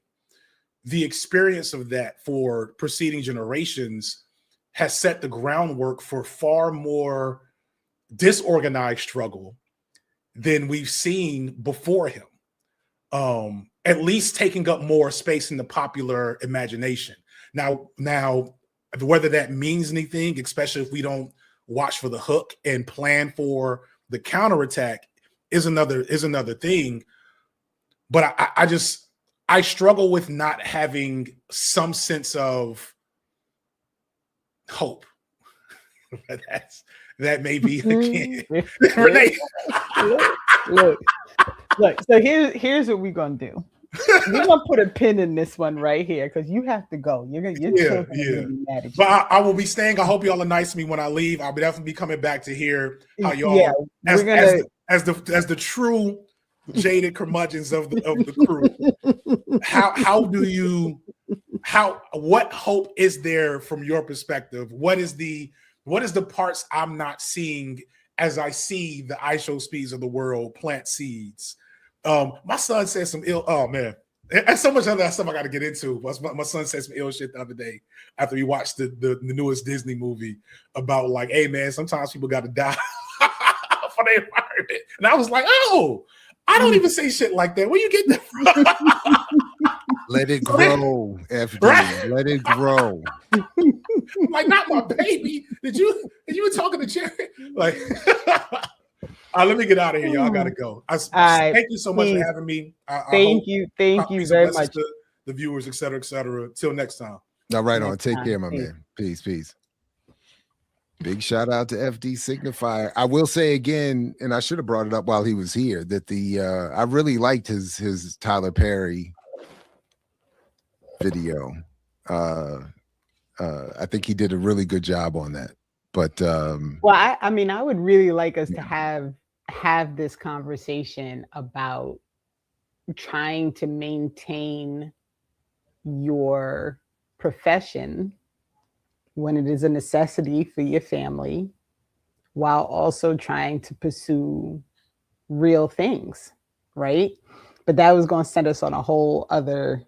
the experience of that for preceding generations has set the groundwork for far more disorganized struggle than we've seen before him. At least taking up more space in the popular imagination. Now, whether that means anything, especially if we don't watch for the hook and plan for the counterattack, is another thing. But I struggle with not having some sense of hope. That may be again.
Look. So here's what we're gonna do. We're gonna put a pin in this one right here because you have to go. You're gonna be mad at you.
But I will be staying. I hope y'all are nice to me when I leave. I'll definitely be coming back to hear how y'all, as the true jaded curmudgeons of the crew. What hope is there from your perspective? What is the parts I'm not seeing as I see the ISO speeds of the world plant seeds? My son said some oh man, and so much other stuff I got to get into. My son said some ill shit the other day after we watched the newest Disney movie about, like, hey man, sometimes people got to die for their environment. And I was like, oh, I don't even say shit like that. Where you get that from?
Let it grow, FD. Right? Let it grow.
Like, not my baby. Did you were talking to Jerry? Like, let me get out of here, y'all. I gotta go. Thank you so much for having me.
Thank you very much.
To the viewers, et cetera, et cetera. Till next time.
All right, on. Take care, my man. Peace. Big shout out to FD Signifier. I will say again, and I should have brought it up while he was here, that I really liked his Tyler Perry video. I think he did a really good job on that. But
I mean, I would really like us to have this conversation about trying to maintain your profession when it is a necessity for your family, while also trying to pursue real things, right? But that was going to send us on a whole other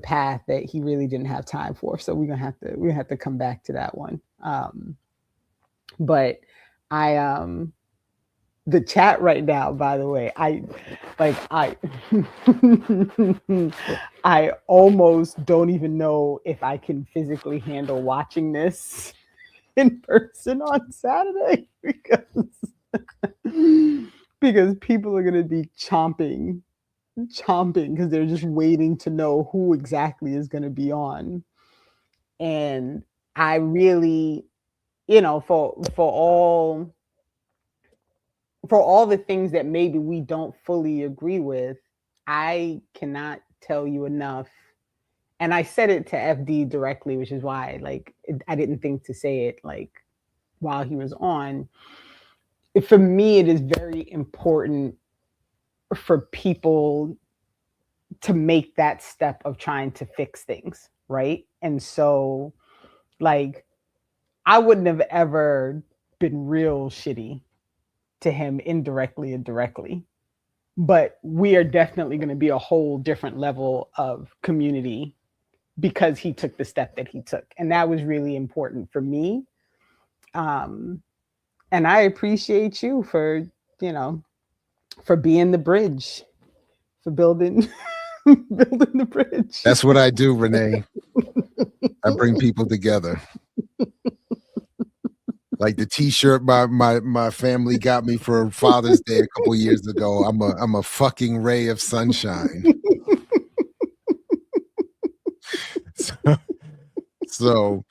path that he really didn't have time for. So we're gonna have to come back to that one. But I the chat right now, by the way, I I almost don't even know if I can physically handle watching this in person on Saturday because people are going to be chomping because they're just waiting to know who exactly is going to be on. And I really, for all the things that maybe we don't fully agree with, I cannot tell you enough. And I said it to FD directly, which is why I didn't think to say it while he was on. For me, it is very important for people to make that step of trying to fix things, right? And so I wouldn't have ever been real shitty to him indirectly and directly, but we are definitely going to be a whole different level of community because he took the step that he took, and that was really important for me. And I appreciate you for being the bridge, for building the bridge.
That's what I do, Renee. I bring people together. Like the T-shirt my family got me for Father's Day a couple years ago. I'm a fucking ray of sunshine. So,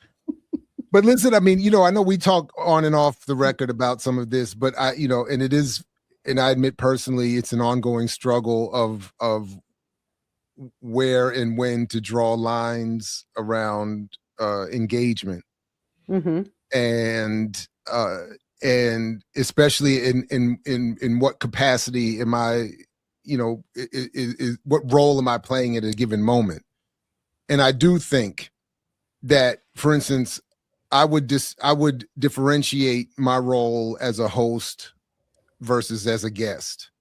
but listen, I mean, I know we talk on and off the record about some of this, but and it is, and I admit personally, it's an ongoing struggle of where and when to draw lines around engagement.
Mm-hmm.
And especially in what capacity am I, is what role am I playing at a given moment? And I do think that, for instance, I would differentiate my role as a host versus as a guest.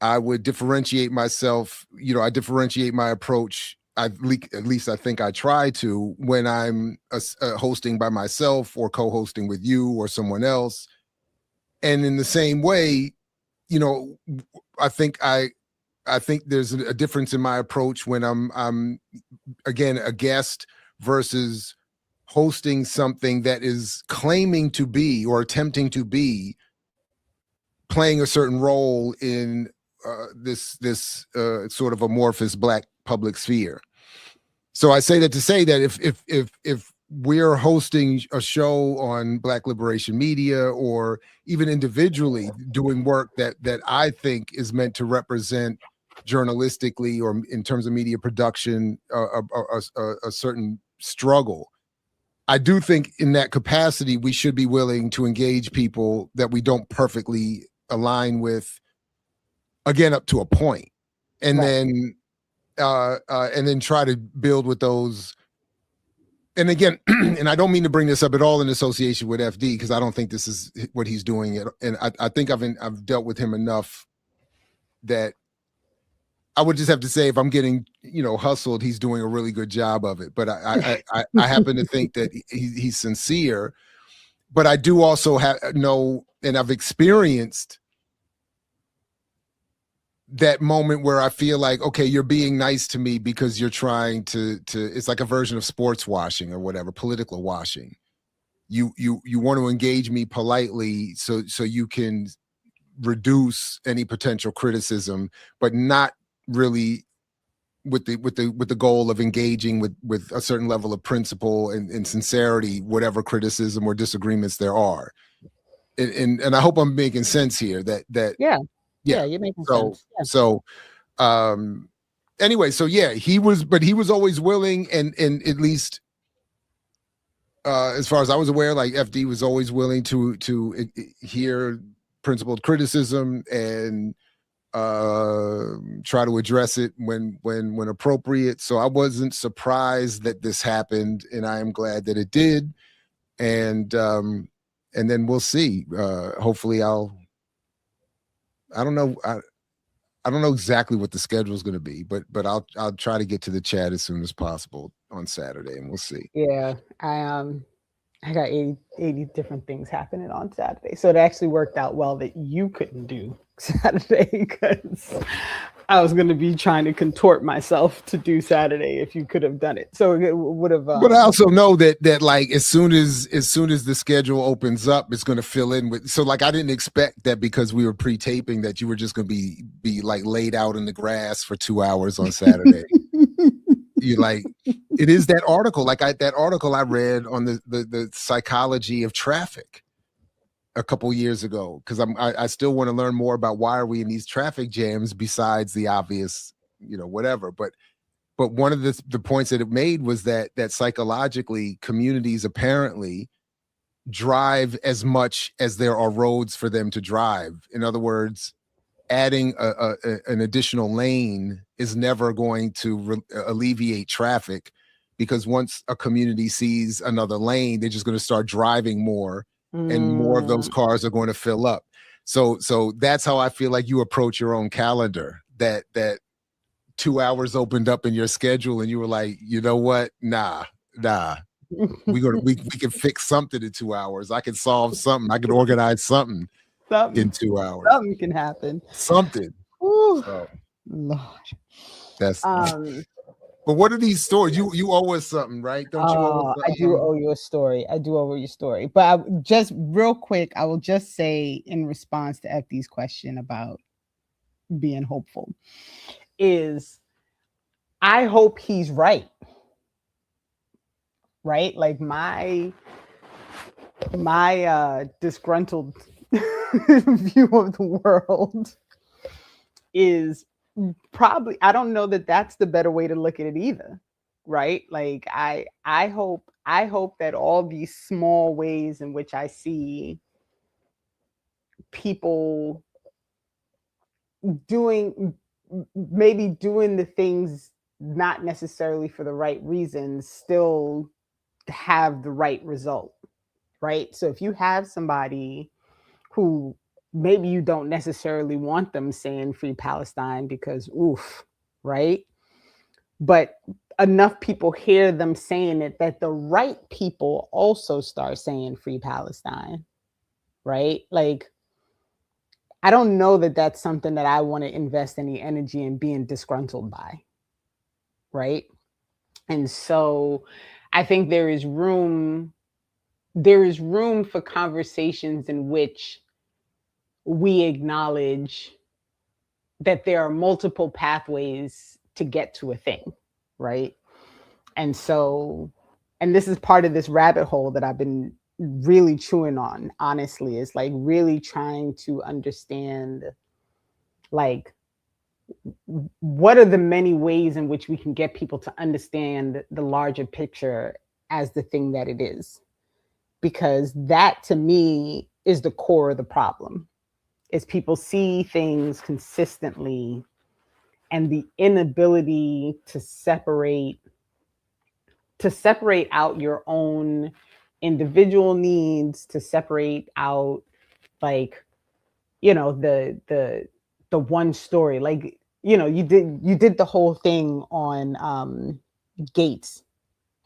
I would differentiate myself. I differentiate my approach. At least I think I try to when I'm hosting by myself or co-hosting with you or someone else. And in the same way, I think there's a difference in my approach when I'm again a guest versus hosting something that is claiming to be or attempting to be playing a certain role in this sort of amorphous Black public sphere. So I say that to say that if we're hosting a show on Black Liberation Media or even individually doing work that I think is meant to represent journalistically or in terms of media production a certain struggle, I do think in that capacity we should be willing to engage people that we don't perfectly align with, again, up to a point, and right. then try to build with those. And again, and I don't mean to bring this up at all in association with FD, because I don't think this is what he's doing. And I think I've dealt with him enough that I would just have to say, if I'm getting, hustled, he's doing a really good job of it. But I happen to think that he's sincere. But I do also know, and I've experienced that moment where I feel like, okay, you're being nice to me because you're trying to it's like a version of sports washing or whatever, political washing. You want to engage me politely so you can reduce any potential criticism, but not really with the goal of engaging with a certain level of principle and sincerity, whatever criticism or disagreements there are. And I hope I'm making sense here that
yeah, you're making sense. Yeah.
So, anyway, so yeah, he was always willing, and at least, as far as I was aware, like FD was always willing to hear principled criticism and try to address it when appropriate. So I wasn't surprised that this happened, and I am glad that it did. And then we'll see. Hopefully, I don't know. I don't know exactly what the schedule is going to be, but I'll try to get to the chat as soon as possible on Saturday, and we'll see.
Yeah, I got 80 different things happening on Saturday. So it actually worked out well that you couldn't do Saturday because I was going to be trying to contort myself to do Saturday if you could have done it. So it would have.
But I also know that like as soon as the schedule opens up, it's going to fill in with. So like I didn't expect that because we were pre-taping that you were just going to be like laid out in the grass for 2 hours on Saturday. You like it is that article that article I read on the psychology of traffic a couple years ago because I still want to learn more about why are we in these traffic jams besides the obvious whatever. But one of the points that it made was that psychologically communities apparently drive as much as there are roads for them to drive. In other words, adding an additional lane is never going to alleviate traffic because once a community sees another lane, they're just going to start driving more and more of those cars are going to fill up. So that's how I feel like you approach your own calendar, that 2 hours opened up in your schedule and you were like, you know what? Nah. we can fix something in 2 hours. I can solve something. I can organize something. In 2 hours.
Something can happen.
Something. So,
Lord.
That's but what are these stories? You owe us something, right? Don't you owe us something?
I do owe you a story. But just real quick, I will just say in response to FD's question about being hopeful is I hope he's right. Right? Like my disgruntled view of the world is probably, I don't know that that's the better way to look at it either, right? Like I hope that all these small ways in which I see people doing the things not necessarily for the right reasons still have the right result, right? So if you have somebody who maybe you don't necessarily want them saying free Palestine because oof, right? But enough people hear them saying it that the right people also start saying free Palestine, right? Like, I don't know that that's something that I want to invest any energy in being disgruntled by, right? And so I think there is room for conversations in which we acknowledge that there are multiple pathways to get to a thing, right? And so, and this is part of this rabbit hole that I've been really chewing on, honestly, is like really trying to understand, like, what are the many ways in which we can get people to understand the larger picture as the thing that it is? Because that, to me, is the core of the problem. Is people see things consistently and the inability to separate out your own individual needs, to separate out, like, the one story. Like, you did the whole thing on Gates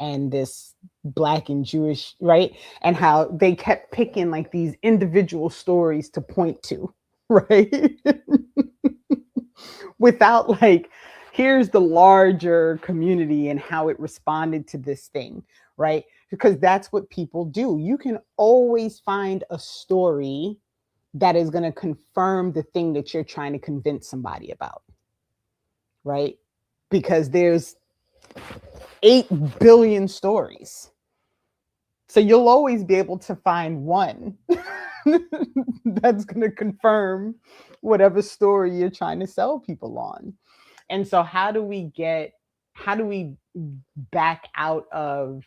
and this Black and Jewish, right? And how they kept picking like these individual stories to point to, right? Without like, here's the larger community and how it responded to this thing, right? Because that's what people do. You can always find a story that is going to confirm the thing that you're trying to convince somebody about, right? Because there's 8 billion stories. So you'll always be able to find one that's going to confirm whatever story you're trying to sell people on. And so how do we back out of,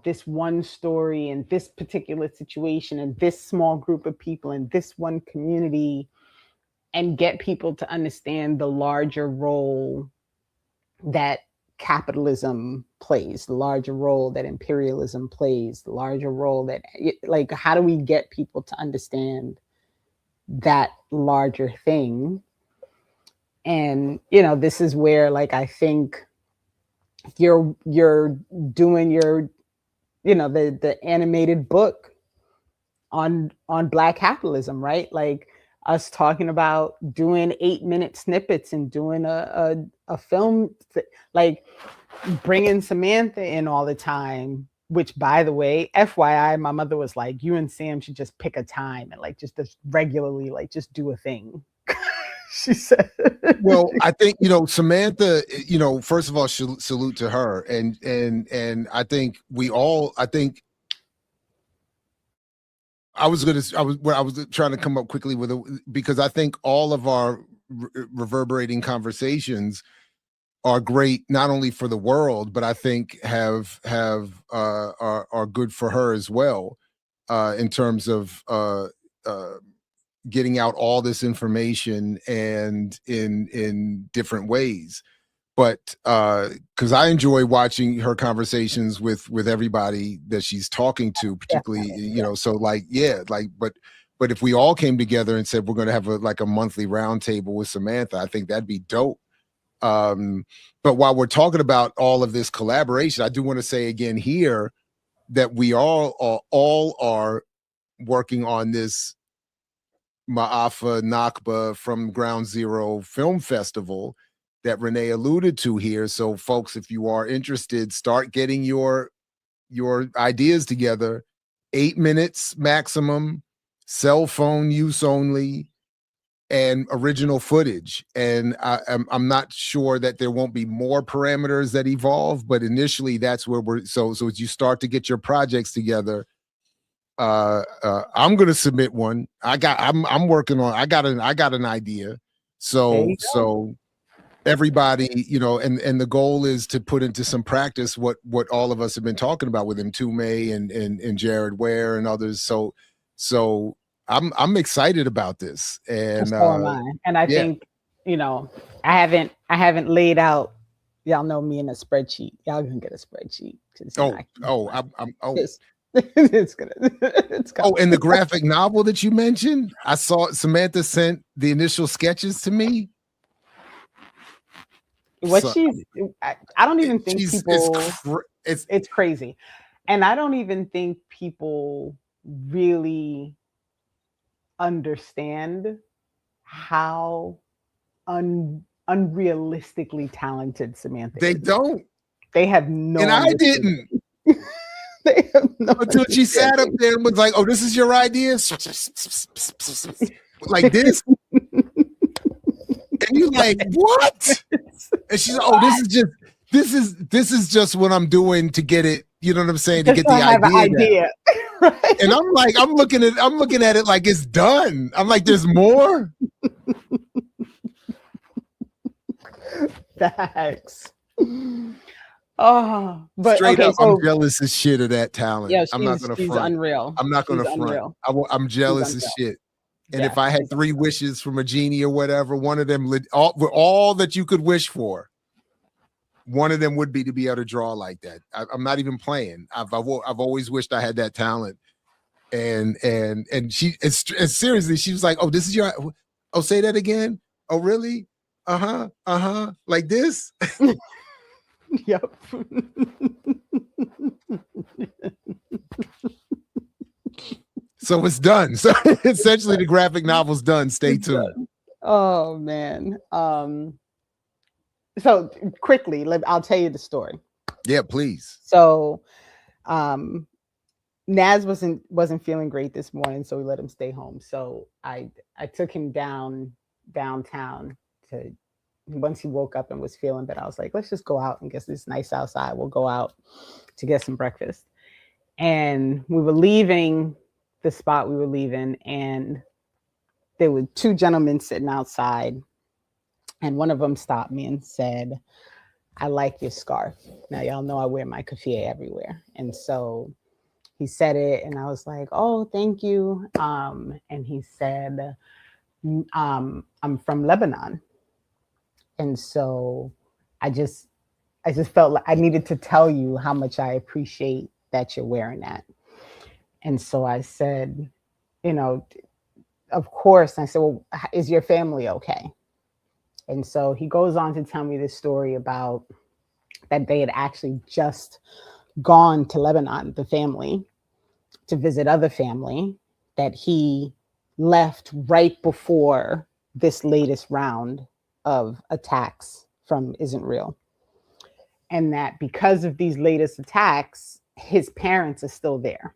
this one story and this particular situation and this small group of people and this one community, and get people to understand the larger role that capitalism plays, the larger role that imperialism plays, the larger role that, like, how do we get people to understand that larger thing? And, this is where, like, I think you're doing your the animated book on Black capitalism, right? Like us talking about doing 8-minute snippets and doing a film, like bringing Samantha in all the time. Which, by the way, FYI, my mother was like, "You and Sam should just pick a time and like just regularly, like just do a thing." She said.
Well, I think Samantha. First of all, salute to her, and I think we all. I think I was trying to come up quickly with because I think all of our reverberating conversations are great, not only for the world, but I think are good for her as well, in terms of getting out all this information and in different ways. But because I enjoy watching her conversations with everybody that she's talking to, particularly, so like, but if we all came together and said we're going to have a monthly roundtable with Samantha, I think that'd be dope. But while we're talking about all of this collaboration, I do want to say again here that we all are working on this Ma'afa Nakba from Ground Zero Film Festival that Renee alluded to here. So folks, if you are interested, start getting your ideas together. 8 minutes maximum, cell phone use only, and original footage. And I'm not sure that there won't be more parameters that evolve, but initially that's where so as you start to get your projects together, I'm going to submit one. I'm working on, I got an idea. So everybody, and the goal is to put into some practice what all of us have been talking about with Mtume and Jared Ware and others. So I'm excited about this. And
so am I. And I think, I haven't laid out, y'all know me in a spreadsheet. Y'all can get a spreadsheet. It's gonna.
And the graphic novel that you mentioned, I saw Samantha sent the initial sketches to me.
I don't even think people. It's crazy, and I don't even think people really understand how unrealistically talented Samantha
is.
Don't. They have no.
And I didn't. Until she sat up there and was like, "Oh, this is your idea," like this, and you're like, "What?" And she's like, "Oh, this is just what I'm doing to get it." You know what I'm saying? To get the idea. Right? And I'm looking at it like it's done. I'm like, "There's more."
Facts. Oh, but
straight up, I'm jealous as shit of that talent.
Yeah,
I'm not gonna front.
Unreal.
I'm not gonna front. I'm jealous as shit. And if I had 3 wishes from a genie or whatever, one of them all that you could wish for, one of them would be to be able to draw like that. I'm not even playing. I've always wished I had that talent. And she seriously, she was like, "Oh, this is your. Oh, say that again. Oh, really? Like this."
Yep.
So it's done. So essentially the graphic novel's done. Stay tuned.
Oh man. So quickly, I'll tell you the story.
Yeah, please.
So Naz wasn't feeling great this morning, so we let him stay home. So I took him downtown to. Once he woke up and was feeling better, I was like, let's just go out and get this nice outside. We'll go out to get some breakfast. And we were leaving the spot we were leaving, and there were 2 gentlemen sitting outside. And one of them stopped me and said, "I like your scarf." Now, y'all know I wear my keffiyeh everywhere. And so he said it, and I was like, "Oh, thank you." And he said, "I'm from Lebanon." And so I just felt like I needed to tell you how much I appreciate that you're wearing that. And so I said, of course. I said, "Well, is your family okay?" And so he goes on to tell me this story about that they had actually just gone to Lebanon, the family, to visit other family, that he left right before this latest round of attacks from Isn't Real. And that because of these latest attacks, his parents are still there.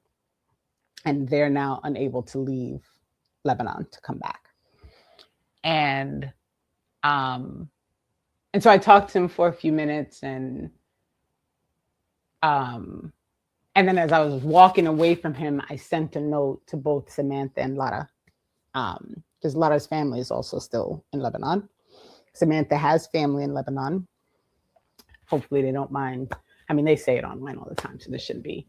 And they're now unable to leave Lebanon to come back. And so I talked to him for a few minutes, and then as I was walking away from him, I sent a note to both Samantha and Lara, because Lara's family is also still in Lebanon. Samantha has family in Lebanon. Hopefully they don't mind. I mean, they say it online all the time, so this shouldn't be,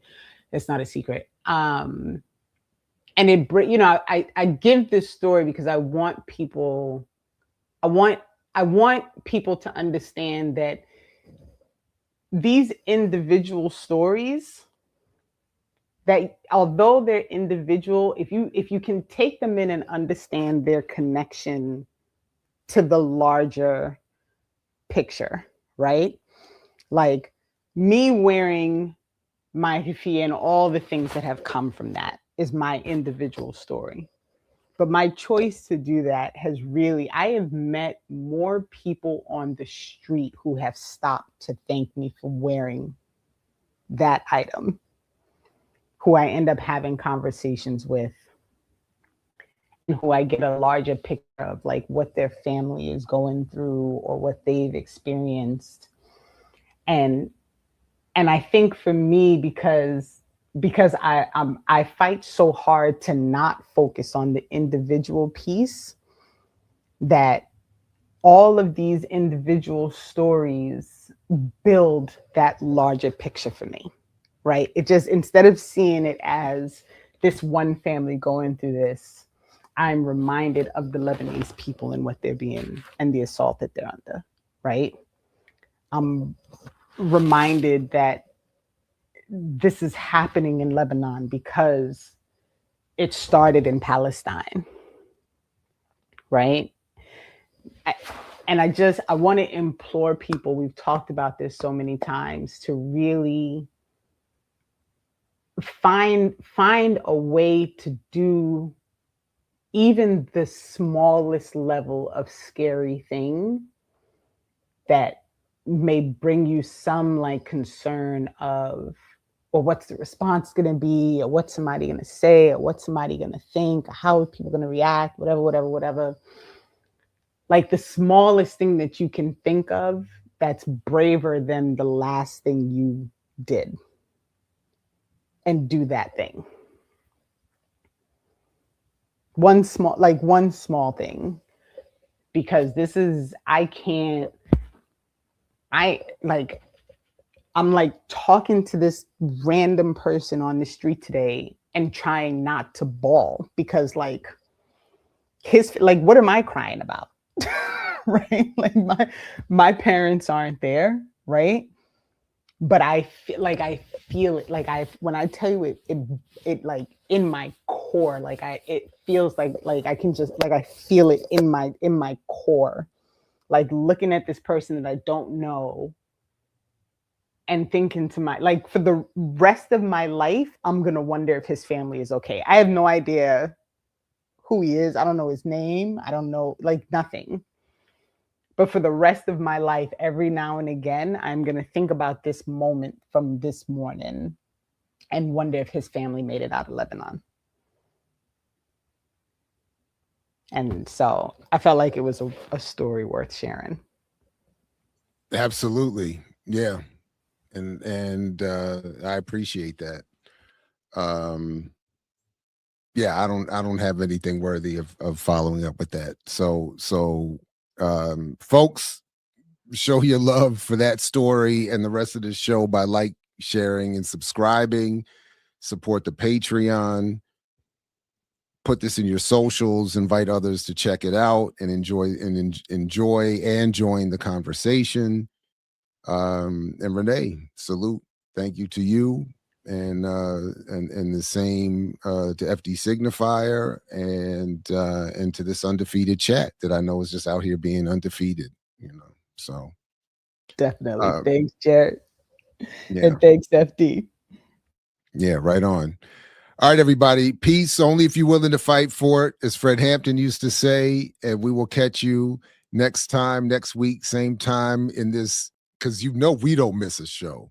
it's not a secret. And it, you know, I give this story because I want people to understand that these individual stories, that although they're individual, if you can take them in and understand their connection to the larger picture, right? Like me wearing my hifi and all the things that have come from that is my individual story. But my choice to do that has really, I have met more people on the street who have stopped to thank me for wearing that item, who I end up having conversations with, and who I get a larger picture of, like what their family is going through or what they've experienced. And I think for me, because I fight so hard to not focus on the individual piece, that all of these individual stories build that larger picture for me, right? It just, instead of seeing it as this one family going through this, I'm reminded of the Lebanese people and what they're being, and the assault that they're under, right? I'm reminded that this is happening in Lebanon because it started in Palestine, right? I want to implore people, we've talked about this so many times, to really find a way to do even the smallest level of scary thing that may bring you some like concern of, or what's the response going to be, or what's somebody going to say, or what's somebody going to think, or how are people going to react, whatever. Like the smallest thing that you can think of that's braver than the last thing you did. And do that thing. One small thing. Because this is, I'm like talking to this random person on the street today and trying not to bawl, because like what am I crying about? Right? Like my parents aren't there, right? But I feel it. Like when I tell you it like in my core, like it feels like I can just, like I feel it in my core, like looking at this person that I don't know and thinking to like for the rest of my life, I'm going to wonder if his family is okay. I have no idea who he is. I don't know his name. I don't know, like nothing. But for the rest of my life, every now and again, I'm going to think about this moment from this morning and wonder if his family made it out of Lebanon. And so I felt like it was a story worth sharing.
Absolutely. Yeah. And I appreciate that. Yeah, I don't have anything worthy of following up with that. So folks, show your love for that story and the rest of the show by sharing and subscribing. Support the Patreon. Put this in your socials. Invite others to check it out and enjoy and join the conversation. And Renee, salute. Thank you to you, and the same to FD Signifier and to this undefeated chat that I know is just out here being undefeated. So
definitely. Thanks, Jared.
Yeah.
And thanks, FD.
Yeah, right on. All right, everybody. Peace only if you're willing to fight for it, as Fred Hampton used to say. And we will catch you next week, same time in this, because we don't miss a show.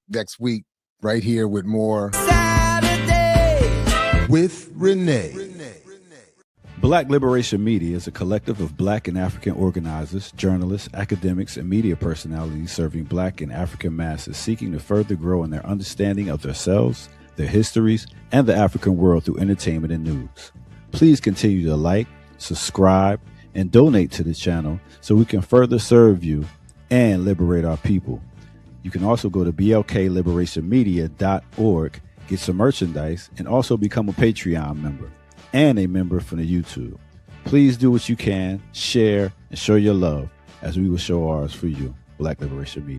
Next week, right here with more Saturday with Renee.
Black Liberation Media is a collective of Black and African organizers, journalists, academics, and media personalities serving Black and African masses seeking to further grow in their understanding of themselves, their histories, and the African world through entertainment and news. Please continue to like, subscribe, and donate to the channel so we can further serve you and liberate our people. You can also go to blkliberationmedia.org, get some merchandise, and also become a Patreon member and a member from the YouTube. Please do what you can, share, and show your love as we will show ours for you. Black Liberation Media.